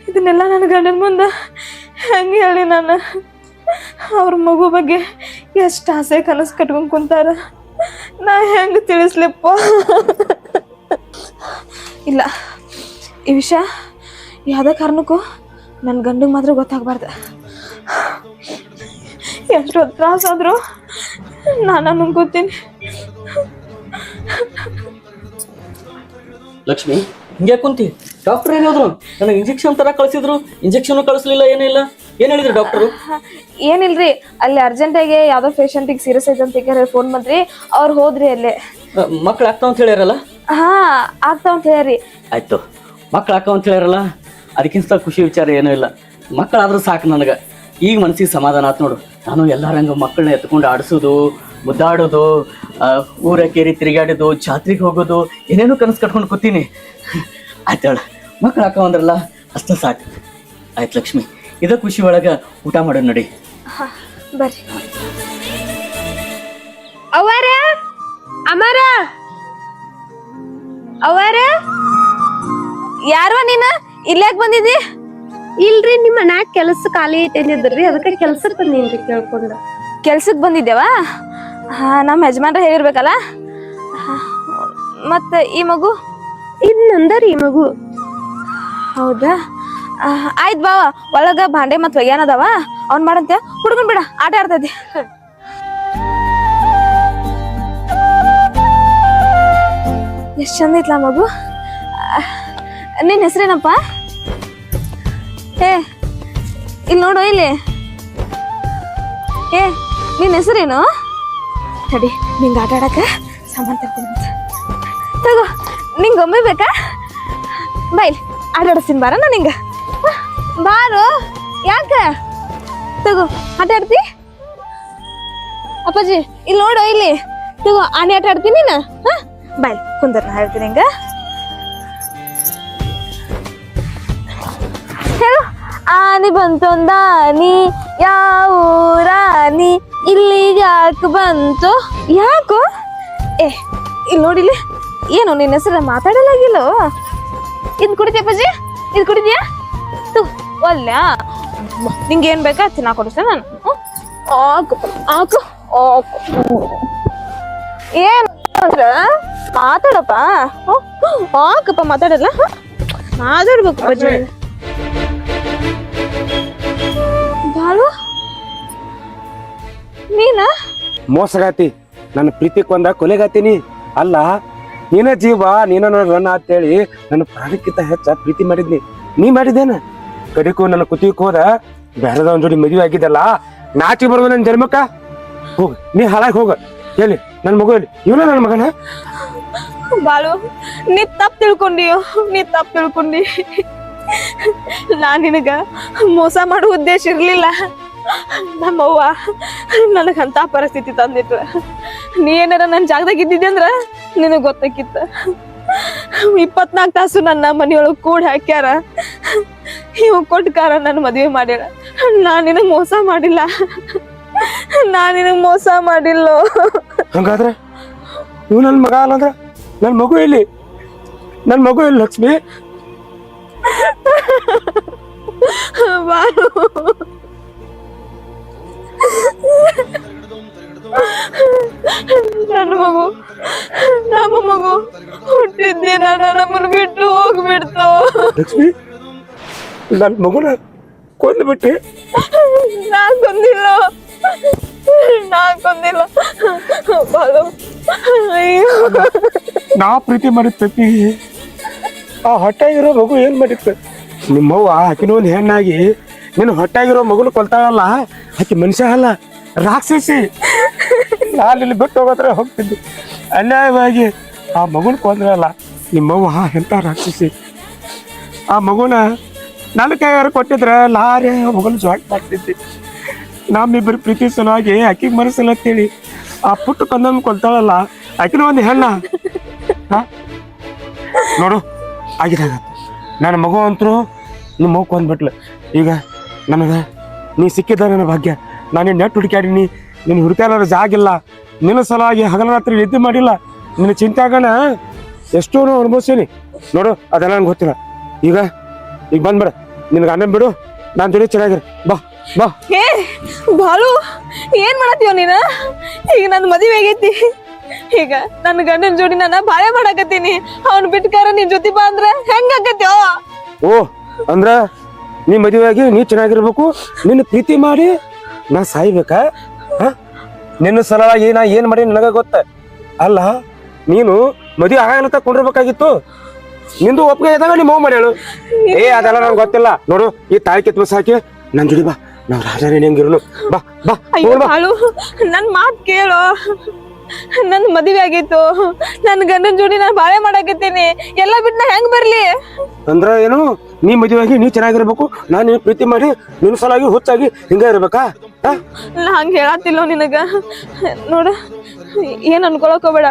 ಇದನ್ನೆಲ್ಲ ನನ್ನ ಗಂಡನ ಮುಂದೆ ಹೆಂಗೆ ಹೇಳಿ ನಾನು? ಅವ್ರ ಮಗು ಬಗ್ಗೆ ಎಷ್ಟು ಆಸೆ ಕನಸು ಕಟ್ಕೊಂಡ್ ಕುಂತಾರ, ನಾ ಹೆಂಗೆ ತಿಳಿಸ್ಲಿಪ್ಪ? ಇಲ್ಲ, ಈ ವಿಷಯ ಯಾವುದೇ ಕಾರಣಕ್ಕೂ ನನ್ನ ಗಂಡಿಗೆ ಮಾತ್ರ ಗೊತ್ತಾಗಬಾರ್ದು. ಎಷ್ಟು ತ್ರಾಸಾದ್ರು ನಾನು ನುಂಗ್ಕೋತೀನಿ. ಲಕ್ಷ್ಮಿ, ಹಿಂಗೆ ಕುಂತಿ? ಡಾಕ್ಟರ್ ಏನ್ ಹೇಳಿದ್ರು? ನನಗೆ ಇಂಜೆಕ್ಷನ್ ತರ ಕಳ್ಸಿದ್ರು, ಇಂಜೆಕ್ಷನ್ ಕಳಿಸ್ಲಿಲ್ಲ, ಏನಿಲ್ಲ. ಏನ್ ಹೇಳಿದ್ರು ಡಾಕ್ಟರ್? ಏನಿಲ್ರಿ, ಅಲ್ಲಿ ಅರ್ಜೆಂಟಾಗಿ ಯಾವ್ದೋ ಪೇಷಂಟಿಗೆ ಸೀರಿಯಸ್ ಐತೆ ಅಂತ ಫೋನ್ ಬಂದ್ರಿ, ಅವ್ರು ಹೋದ್ರಿ ಅಲ್ಲೇ. ಮಕ್ಳು ಆಗ್ತಾವ ಅಂತ ಹೇಳ್ಯಾರಲ್ಲ? ಹಾ, ಆಗ್ತಾವ ಅಂತ ಹೇಳ್ರಿ. ಆಯ್ತು, ಮಕ್ಳು ಹಾಕೋ ಅಂತ ಹೇಳ್ಯಾರಲ್ಲ, ಅದಕ್ಕಿಂತ ಖುಷಿ ವಿಚಾರ ಏನೂ ಇಲ್ಲ. ಮಕ್ಕಳಾದ್ರೂ ಸಾಕು ನನಗೆ. ಈಗ ಮನಸ್ಸಿಗೆ ಸಮಾಧಾನ ಆಯ್ತು ನೋಡು. ನಾನು ಎಲ್ಲಾರಂಗ ಮಕ್ಕಳನ್ನ ಎತ್ಕೊಂಡು ಆಡಿಸೋದು, ಮುದ್ದಾಡೋದು, ಊರ ಕೇರಿ ತಿರುಗಾಡೋದು, ಜಾತ್ರೆಗೆ ಹೋಗೋದು, ಏನೇನೋ ಕನಸು ಕಟ್ಕೊಂಡು ಕೂತೀನಿ. ಆಯ್ತಾಳ, ಮಕ್ಳು ಹಾಕವಂದ್ರಲ್ಲ ಅಷ್ಟ ಸಾಕು. ಆಯ್ತು ಲಕ್ಷ್ಮಿ, ಇದ ಖುಷಿ ಒಳಗ ಊಟ ಮಾಡೋಣ ನಡಿ. ಬರ್ರಿ. ಅವರ ಅಮರ ಅವರ ಯಾರೋ ನೀನ ಇಲ್ಲಾಕ್ ಬಂದಿದಿ? ಇಲ್ರಿ ನಿಮ್ ಮನ್ಯಾಗ ಕೆಲಸ ಖಾಲಿ ಐತೆ ಅಂದಿದ್ರಿ, ಅದಕ್ಕೆ ಕೆಲ್ಸಕ್ ಬಂದೇನ್ರಿ ಕೇಳ್ಕೊಂಡ. ಕೆಲ್ಸಕ್ ಬಂದಿದ್ದೇವ? ನಮ್ಮ ಯಜಮಾನ್ರ ಹೇಳಿರ್ಬೇಕಲ್ಲ. ಮತ್ತ ಈ ಮಗು ಇದ್ ನಂದರಿ ಮಗು. ಹೌದಾ? ಆಯ್ತ್ ಬಾವ, ಒಳಗ ಭಾಂಡೆ ಮತ್ ಒಗ್ಯಾನ ಅದಾವ, ಅವ್ನ್ ಮಾಡಂತೆ. ಹುಡ್ಕೊಂಡ್ ಬಿಡ, ಆಟ ಆಡ್ತೈತಿ. ಎಷ್ಟ್ ಚಂದ ಐತ್ಲಾ ಮಗು. ನಿನ್ ಹೆಸರೇನಪ್ಪ? ಏ ಇಲ್ಲಿ ನೋಡು, ಇಲ್ಲಿ. ಏ ನಿನ್ ಹೆಸರೇನು? ತಡಿ, ನಿಂಗೆ ಆಟ ಆಡಕ ಸಾಮಾನ್ ತರ್ತೀನಿ. ತಗೋ, ನಿಂಗೆ ಗೊಂಬೆ ಬೇಕಾ? ಬಾಯ್ಲಿ ಆಟ ಆಡಿಸ್ತೀನಿ ಬಾರ ನಾ ನಿಂಗೆ. ಬಾರು. ಯಾಕ? ತಗೋ, ಆಟ ಆಡ್ತಿ? ಅಪ್ಪಾಜಿ ಇಲ್ಲಿ ನೋಡು, ಇಲ್ಲಿ ತಗೋ, ಆನೆ ಆಟ ಆಡ್ತೀನಿ ನೀನು. ಹಾ ಬಾಯ್ ಕುಂದರ್, ನಾ ಹೇಳ್ತೀನಿ ಹಿಂಗ. ಹೇಳು. ಆನೆ ಬಂತೊಂದ ಆನಿ, ಯಾವೂರಾನಿ, ಇಲ್ಲಿಗೆ ಯಾಕೆ ಬಂತು? ಯಾಕೋ? ಏ ಇಲ್ಲಿ ನೋಡಿಲಿ, ಏನು ನಿನ್ನ ಹೆಸರು ಮಾತಾಡಲಾಗಿಲ್ಲ. ಇದ್ ಕುಡಿತೀಯ ಅಪ್ಪಾಜಿ? ಇದು ಕುಡಿದ್ಯಾ? ಒಲ್ಲ ನಿಂಗೆ ಏನ್ ಬೇಕಾ ತಿನ್ನಾ ಕೊಡಿಸ್ತೇನೆ ನಾನು. ಆಕು ಆಕು ಆಕು. ಏನ್ ಮಾತಾಡಪ್ಪ. ಆಕಪ್ಪ, ಮಾತಾಡಲ್ಲ. ಮಾತಾಡ್ಬೇಕು ಅಪ್ಪಾಜಿ. ಬಾಳು ನೀನ ಮೋಸಗಾತಿ, ನನ್ನ ಪ್ರೀತಿ ಕೊಂದ ಕೊಲೆಗಾತೀನಿ. ಅಲ್ಲ, ನೀನ ಜೀವ, ನೀನ ನನ್ನ ಅಂತೇಳಿ ನನ್ನ ಪ್ರಾಣಕ್ಕಿಂತ ಹೆಚ್ಚ ಪ್ರೀತಿ ಮಾಡಿದ್ನಿ. ನೀ ಮಾಡಿದ್ದೇನ? ಕಡಿಕು ನನ್ನ ಕುತ್ತಿಗೆ ಹೋದ ಬೇರೆದವನ್ ಜೋಡಿ ಮದುವೆ ಆಗಿದ್ದಲ್ಲ, ನಾಚಿ ಬರೋದು ನನ್ನ ಜನ್ಮಕ್ಕ. ಹೋಗ, ನೀ ಹಾಳಾಗಿ ಹೋಗ. ಎಲ್ಲಿ ನನ್ನ ಮಗು? ಎಲ್ಲಿ ಇವನ ನನ್ನ ಮಗನ? ಬಾಳು, ನೀ ತಪ್ಪು ತಿಳ್ಕೊಂಡಿ. ನಾ ನಿನಗ ಮೋಸ ಮಾಡುವ ಉದ್ದೇಶ ಇರ್ಲಿಲ್ಲ. ನಮ್ಮವ್ವ ನನಗಂತ ಪರಿಸ್ಥಿತಿ ತಂದಿಟ್ರ. ನೀ ಏನಾರ ನನ್ನ ಜಾಗದಾಗ ಇದ್ದಿದ್ದೆ ಅಂದ್ರ ನಿನಗ್ ಗೊತ್ತಾಕಿತ್ತ. 24 ತಾಸು ನನ್ನ ಮನೆಯೊಳಗ್ ಕೂಡ್ ಹಾಕ್ಯಾರ. ಇವ್ ಕೊಟ್ಕಾರ ನನ್ನ ಮದ್ವೆ ಮಾಡ್ಯಾರ. ನಾ ನಿನಗ್ ಮೋಸ ಮಾಡಿಲ್ಲ. ಹಂಗಾದ್ರೆ ಇವ್ ನನ್ ಮಗ ಅಲ್ಲಂದ್ರ ನನ್ ಮಗು ಎಲ್ಲಿ? ಲಕ್ಷ್ಮಿ? ಬಾಳು, ನಮ್ಮ ಮಗು ಹುಟ್ಟಿದ್ದಿನ ನಮ್ಮನ್ನ ಬಿಟ್ಟು ಹೋಗ್ಬಿಡ್ತು. ಲಕ್ಷ್ಮಿ, ನನ್ ಮಗುನ ಕೊಂದು ಬಿಟ್ಟೆ? ನಾ ಕೊಂದಿಲ್ಲ. ಬಾಳು, ಅಯ್ಯೋ, ನಾ ಪ್ರೀತಿ ಮಾಡಿರ್ತೈತಿ. ಆ ಹೊಟ್ಟೆಗಿರೋ ಮಗು ಏನ್ ಮಾಡಿತ್ತು? ನಿಮ್ಮವ್ವ ಆಕಿನ ಒಂದು ಹೆಣ್ಣಾಗಿ ನಿನ್ನ ಹೊಟ್ಟೆಗಿರೋ ಮಗುನ ಕೊಲ್ತಾಳಲ್ಲ, ಆಕಿ ಮನುಷ್ಯ ಅಲ್ಲ, ರಾಕ್ಷಸಿ. ನಾನು ಇಲ್ಲಿ ಬಿಟ್ಟು ಹೋಗೋದ್ರೆ ಹೋಗ್ತಿದ್ದೆ. ಅನ್ಯಾಯವಾಗಿ ಆ ಮಗುನ ಕೊಂದ್ರಲ್ಲ, ನಿಮ್ಮವ್ವ ಎಂತ ರಾಕ್ಷಸಿ. ಆ ಮಗುನ ನನ್ನ ಕೈಯಾರು ಕೊಟ್ಟಿದ್ರೆ ಲಾರೆ ಮಗುನ ಜಾಯಿಂಟ್ ಮಾಡ್ತಿದ್ದೆ. ನಮ್ಮಿಬ್ಬರು ಪ್ರೀತಿ ಸಲುವಾಗಿ ಆಕಿಗೆ ಮನಸ್ಸಲ್ಲ ಅಂತೇಳಿ ಆ ಪುಟ್ಟು ಕೊಂದನ್ನು ಕೊಲ್ತಾಳಲ್ಲ, ಆಕಿನ ಒಂದು ಹೆಣ್ಣ. ನೋಡು, ಆಗಿದಾಗ ನನ್ನ ಮಗು ಅಂತರೂ ನಿಮ್ಮ ಮಗು ಕೊಂದ್ಬಿಟ್ಲು. ಈಗ ನನಗೆ ನೀ ಸಿಕ್ಕಿದ್ದ ನನ್ನ ಭಾಗ್ಯ. ನಾನು ನೆಟ್ ಹುಡುಕ್ಯಾಡಿನಿ, ನಿನ್ನ ಹುಡುಕ್ಯಾಡ ಜಾಗಿಲ್ಲ. ನಿನ್ನ ಸಲುವಾಗಿ ಹಗಲ ರಾತ್ರಿ ನಿದ್ದೆ ಮಾಡಿಲ್ಲ. ನಿನ್ನ ಚಿಂತೆ ಆಗೋಣ ಎಷ್ಟೋ ಅನುಭವಿಸೀನಿ. ನೋಡು, ಅದೆಲ್ಲ ನಂಗೆ ಗೊತ್ತಿಲ್ಲ. ಈಗ ಬಂದ್ಬಿಡ, ನಿನ್ಗೆ ಅನ್ನ ಬಿಡು, ನಾನು ಜೊತೆ ಚೆನ್ನಾಗಿರ. ಬಾ. ಏ ಬಾಳು, ಏನ್ ಮಾಡತ್ತೀವ ನೀನ? ಈಗ ನನ್ ಮದುವೆ ಆಗೈತಿ. ಈಗ ನನ್ನ ಗಂಡನ ಜೋಡಿ ನನ್ನ ಬಾಳೆ ಮಾಡಾಕತ್ತೀನಿ. ಅವ್ನ್ ಬಿಟ್ಕಾರ ನಿನ್ ಜೊತೆ ಬಾ ಅಂದ್ರ ಹೆಂಗ ಆಕತ್ಯೋ? ಓ, ಅಂದ್ರ ನೀ ಮದುವೆಯಾಗಿ ನೀ ಚೆನ್ನಾಗಿರ್ಬೇಕು, ನಿನ್ನ ಪ್ರೀತಿ ಮಾಡಿ ನಾ ಸಾಯ್ಬೇಕಾ? ನಿನ್ನ ಸಲುವಾಗಿ ನಾ ಏನ್ ಮಾಡಿ ನನಗ ಗೊತ್ತ. ಅಲ್ಲ, ನೀನು ಮದುವೆ ಆಗಲ್ಲ ಕೊಂಡಿರ್ಬೇಕಾಗಿತ್ತು. ನಿಂದು ಒಪ್ಪಿಗೆ ಇದ್ದಾಗ ನಿಮ್ಮ ಮಗು ಮಾಡ್ಯಾಳು. ಅದೆಲ್ಲ ನಂಗೆ ಗೊತ್ತಿಲ್ಲ. ನೋಡು, ಈ ತಾಯಿ ಕಿತ್ಬಸ್ ಹಾಕಿ ನನ್ ಜೋಡಿ ಬಾ, ನಾವ್ ರಾಜಾನೇ ಹೆಂಗಿರೋನು. ಬಾ. ಅಯ್ಯೋ ಬಾಳು, ನನ್ ಮಾತ್ ಕೇಳು. ನನ್ ಮದುವೆ ಆಗಿತ್ತು, ನನ್ ಗಂಡನ ಜೋಡಿ ನಾನ್ ಬಾಳೆ ಮಾಡಾಕತ್ತೀನಿ. ಎಲ್ಲ ಬಿಟ್ಟು ನಾ ಹೆಂಗ್ ಬರ್ಲಿ? ಅಂದ್ರ ಏನು, ನೀ ಮದುವೆಯಾಗಿ ನೀ ಚೆನ್ನಾಗಿರ್ಬೇಕು, ನಾನ್ ನೀನ್ ಪ್ರೀತಿ ಮಾಡಿ ನಿನ್ನ ಸಲಾಗಿ ಹುಚ್ಚಾಗಿ ಹಿಂಗ ಇರ್ಬೇಕಾ? ನಾ ಹಂಗ ಹೇಳತ್ತಿಲ್ಲೋ ನಿನಗ. ನೋಡ, ಏನ್ ಅನ್ಕೊಳಕ್ ಹೋಗ್ಬೇಡ.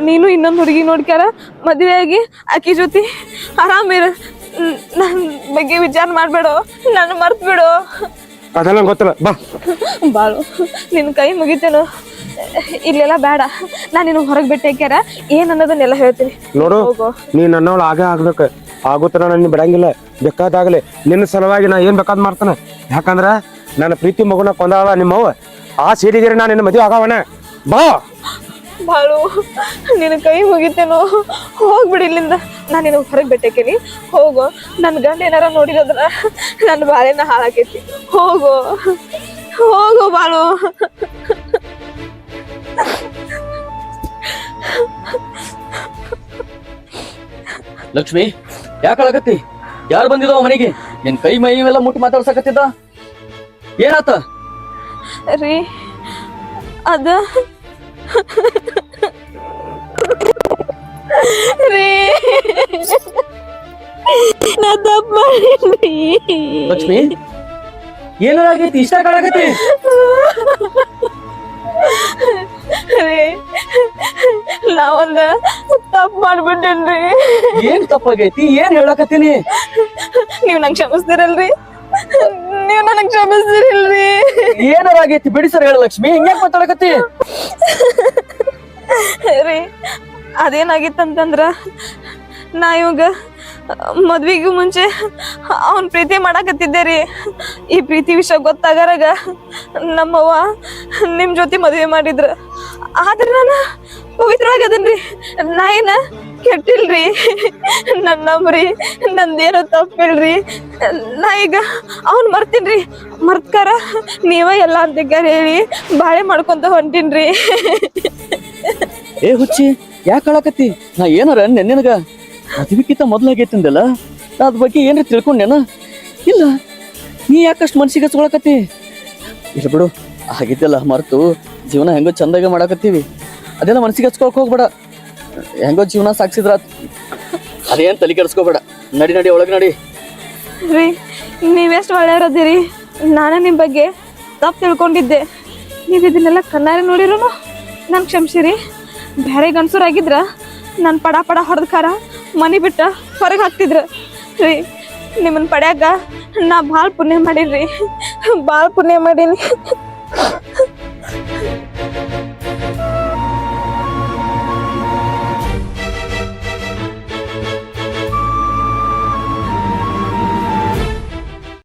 ನೀನು ಇನ್ನೊಂದ್ ಹುಡುಗಿ ನೋಡ್ಕ್ಯಾರ, ಮದ್ವೆ ಆಗಿ ಆಕಿ ಜೊತೆ ಆರಾಮಿರ. ನನ್ ಬಗ್ಗೆ ವಿಚಾರ ಮಾಡ್ಬೇಡು, ನಾನು ಮರ್ತ್ ಬಿಡು. ಅದೆಲ್ಲ ಗೊತ್ತಿಲ್ಲ ಬಾ. ಬಾಳು, ನಿನ್ ಕೈ ಮುಗಿತೇನು, ಇಲ್ಲೆಲ್ಲ ಬೇಡ. ನಾನು ನಿನ್ನ ಹೊರಗೆ ಬಿಟ್ಟೇಕ್ಯಾರ ಏನ್ ಅನ್ನೋದನ್ನೆಲ್ಲ ಹೇಳ್ತೀನಿ. ನೋಡು, ಹೋಗು. ನೀ ನನ್ನವಳು ಆಗೇ ಆಗ್ಬೇಕು. ಆಗುತ್ತಾನ ನನ್ನ ಬಿಡಂಗಿಲ್ಲ. ಬೇಕಾದಾಗಲಿ ನಿನ್ನ ಸಲುವಾಗಿ ನಾ ಏನ್ ಬೇಕಾದ್ ಮಾಡ್ತಾನೆ. ಯಾಕಂದ್ರ ನನ್ನ ಪ್ರೀತಿ ಮಗುನ ಕೊಂದಾಳ ನಿಮ್ಮವ್ವ. ಆ ಸೀಡಿಗೆರೆ ನಾ ನಿನ್ನ ಮದುವೆ ಆಗವನ. ಬಾ. ಬಾಳು, ನಿನ್ನ ಕೈ ಮುಗಿತೇನು, ಹೋಗ್ಬಿಡಿ ಇಲ್ಲಿಂದ. ನಾನು ನಿನ್ನ ಹೊರಗೆ ಬಿಟ್ಟೇಕೇನಿ. ಹೋಗು. ನನ್ನ ಗಂಡ ಏನಾರ ನೋಡಿರೋದ್ರ ನನ್ನ ಬಾಳೆನ ಹಾಳಾಕೈತಿ. ಹೋಗು ಹೋಗು ಬಾಳು. ಲಕ್ಷ್ಮಿ, ಯಾಕೆ ಅಳಕತ್ತಿ? ಯಾರು ಬಂದಿದಾವ ಮನೆಗೆ? ನಿನ್ ಕೈ ಮೈ ಇವೆಲ್ಲ ಮುಟ್ಟಿ ಮಾತಾಡ್ಸಕತ್ತಿದ್ದ, ಏನಾತ? ರೀ, ಅದ ರೀ, ನಾ ತಪ್ಪ್ ಮಾಡೀನಿ. ಲಕ್ಷ್ಮಿ, ಏನಾಗೈತಿ? ಇಷ್ಟ ಕಾಳಕತ್ತಿ? ರೀ, ನಾವೊಂದ ತಪ್ಪು ಮಾಡ್ಬಿಟ್ಟೇನ್ರಿ. ಏನ್ ತಪ್ಪಾಗೈತಿ? ಏನ್ ಹೇಳಕತ್ತೀನಿ? ನೀವ್ ನಂಗೆ ಕ್ಷಮಿಸ್ತೀರಲ್ರಿ? ನೀವ್ ನನಗ್ ಕ್ಷಮಿಸ್ತೀರಿಲ್ರಿ? ಏನಾರಾಗೈತಿ ಬಿಡಿ ಸರ್, ಹೇಳ ಲಕ್ಷ್ಮಿ. ಹಿಂಗ್ಯಾಕ್ ಮಾತಾಡಕತ್ತಿ? ರೀ, ಅದೇನಾಗಿತ್ತಂತಂದ್ರ ನಾ ಇವಾಗ ಮದ್ವಿಗೂ ಮುಂಚೆ ಅವನ್ ಪ್ರೀತಿ ಮಾಡಾಕತ್ತಿದ್ದೆ ರೀ. ಈ ಪ್ರೀತಿ ವಿಷಯ ಗೊತ್ತಾಗರಾಗ ನಮ್ಮವ್ವ ನಿಮ್ ಜೊತೆ ಮದ್ವೆ ಮಾಡಿದ್ರ. ಆದ್ರೆ ನಾನು ಪವಿತ್ರವಾಗಿ ಅದನ್ರಿ, ನಾ ಏನ ಕೆಟ್ಟಿಲ್ರಿ. ನನ್ನ ನಂಬ್ರಿ, ನಂದೇನು ತಪ್ಪಿಲ್ರಿ. ನಾ ಈಗ ಅವ್ನ್ ಮರ್ತೀನ್ರಿ. ಮರ್ತ್ಕಾರ ನೀವ ಎಲ್ಲ ಅಂತಿಗಾರ ಹೇಳಿ ಬಾಳೆ ಮಾಡ್ಕೊಂತ ಹೊಂಟೀನ್ರಿ. ಏ ಹುಚ್ಚಿ, ಯಾಕೆ ಅಳಕತ್ತಿ? ನಾ ಏನಾರ ನಿನಗ ಮದ್ವಿಕ್ಕಿಂತ ಮೊದ್ಲಾಗೈತಂದಲ್ಲ, ಅದ್ ಬಗ್ಗೆ ಏನ್ರಿ ತಿಳ್ಕೊಂಡೇನ? ಇಲ್ಲ, ನೀ ಯಾಕಷ್ಟು ಮನ್ಸಿಗೆ ಹಚ್ಕೊಳಕತ್ತಿ? ಇಲ್ಲ ಬಿಡು, ಆಗಿದ್ದೆಲ್ಲ ಮರ್ತು ಜೀವನ ಹೆಂಗೋ ಚಂದಾಗೆ ಮಾಡಾಕತ್ತೀವಿ. ಅದೆಲ್ಲ ಮನ್ಸಿಗೆ ಹಚ್ಕೊಳಕ್ ಹೋಗ್ಬೇಡ. ಹೆಂಗೋ ಜೀವನ ಸಾಕ್ಸಿದ್ರ ಅದೇನ್ ತಲೆ ಕೆಡಿಸ್ಕೋಬೇಡ. ನಡಿ ನಡಿ, ಒಳಗೆ ನಡಿ. ರೀ, ನೀವೆಷ್ಟು ಒಳ್ಳೆಯವ್ರದಿರಿ. ನಾನು ನಿಮ್ಮ ಬಗ್ಗೆ ತಪ್ಪು ತಿಳ್ಕೊಂಡಿದ್ದೆ. ನೀವು ಇದನ್ನೆಲ್ಲ ಕಣ್ಣಾರೆ ನೋಡಿರೋನು ನಾನು ಕ್ಷಮಿಸಿರಿ. ಬೇರೆ ಗಂಡಸರಾಗಿದ್ರ ನಾನು ಪಡ ಪಡ ಹೊಡೆದ ಖಾರ ಮನೆ ಬಿಟ್ಟ ಹೊರಗೆ ಹಾಕ್ತಿದ್ರ ರೀ. ನಿಮ್ಮನ್ನ ಪಡ್ಯಾಕ ನಾ ಭಾಳ ಪುಣ್ಯ ಮಾಡೀನಿ, ಭಾಳ ಪುಣ್ಯ ಮಾಡೀನಿ.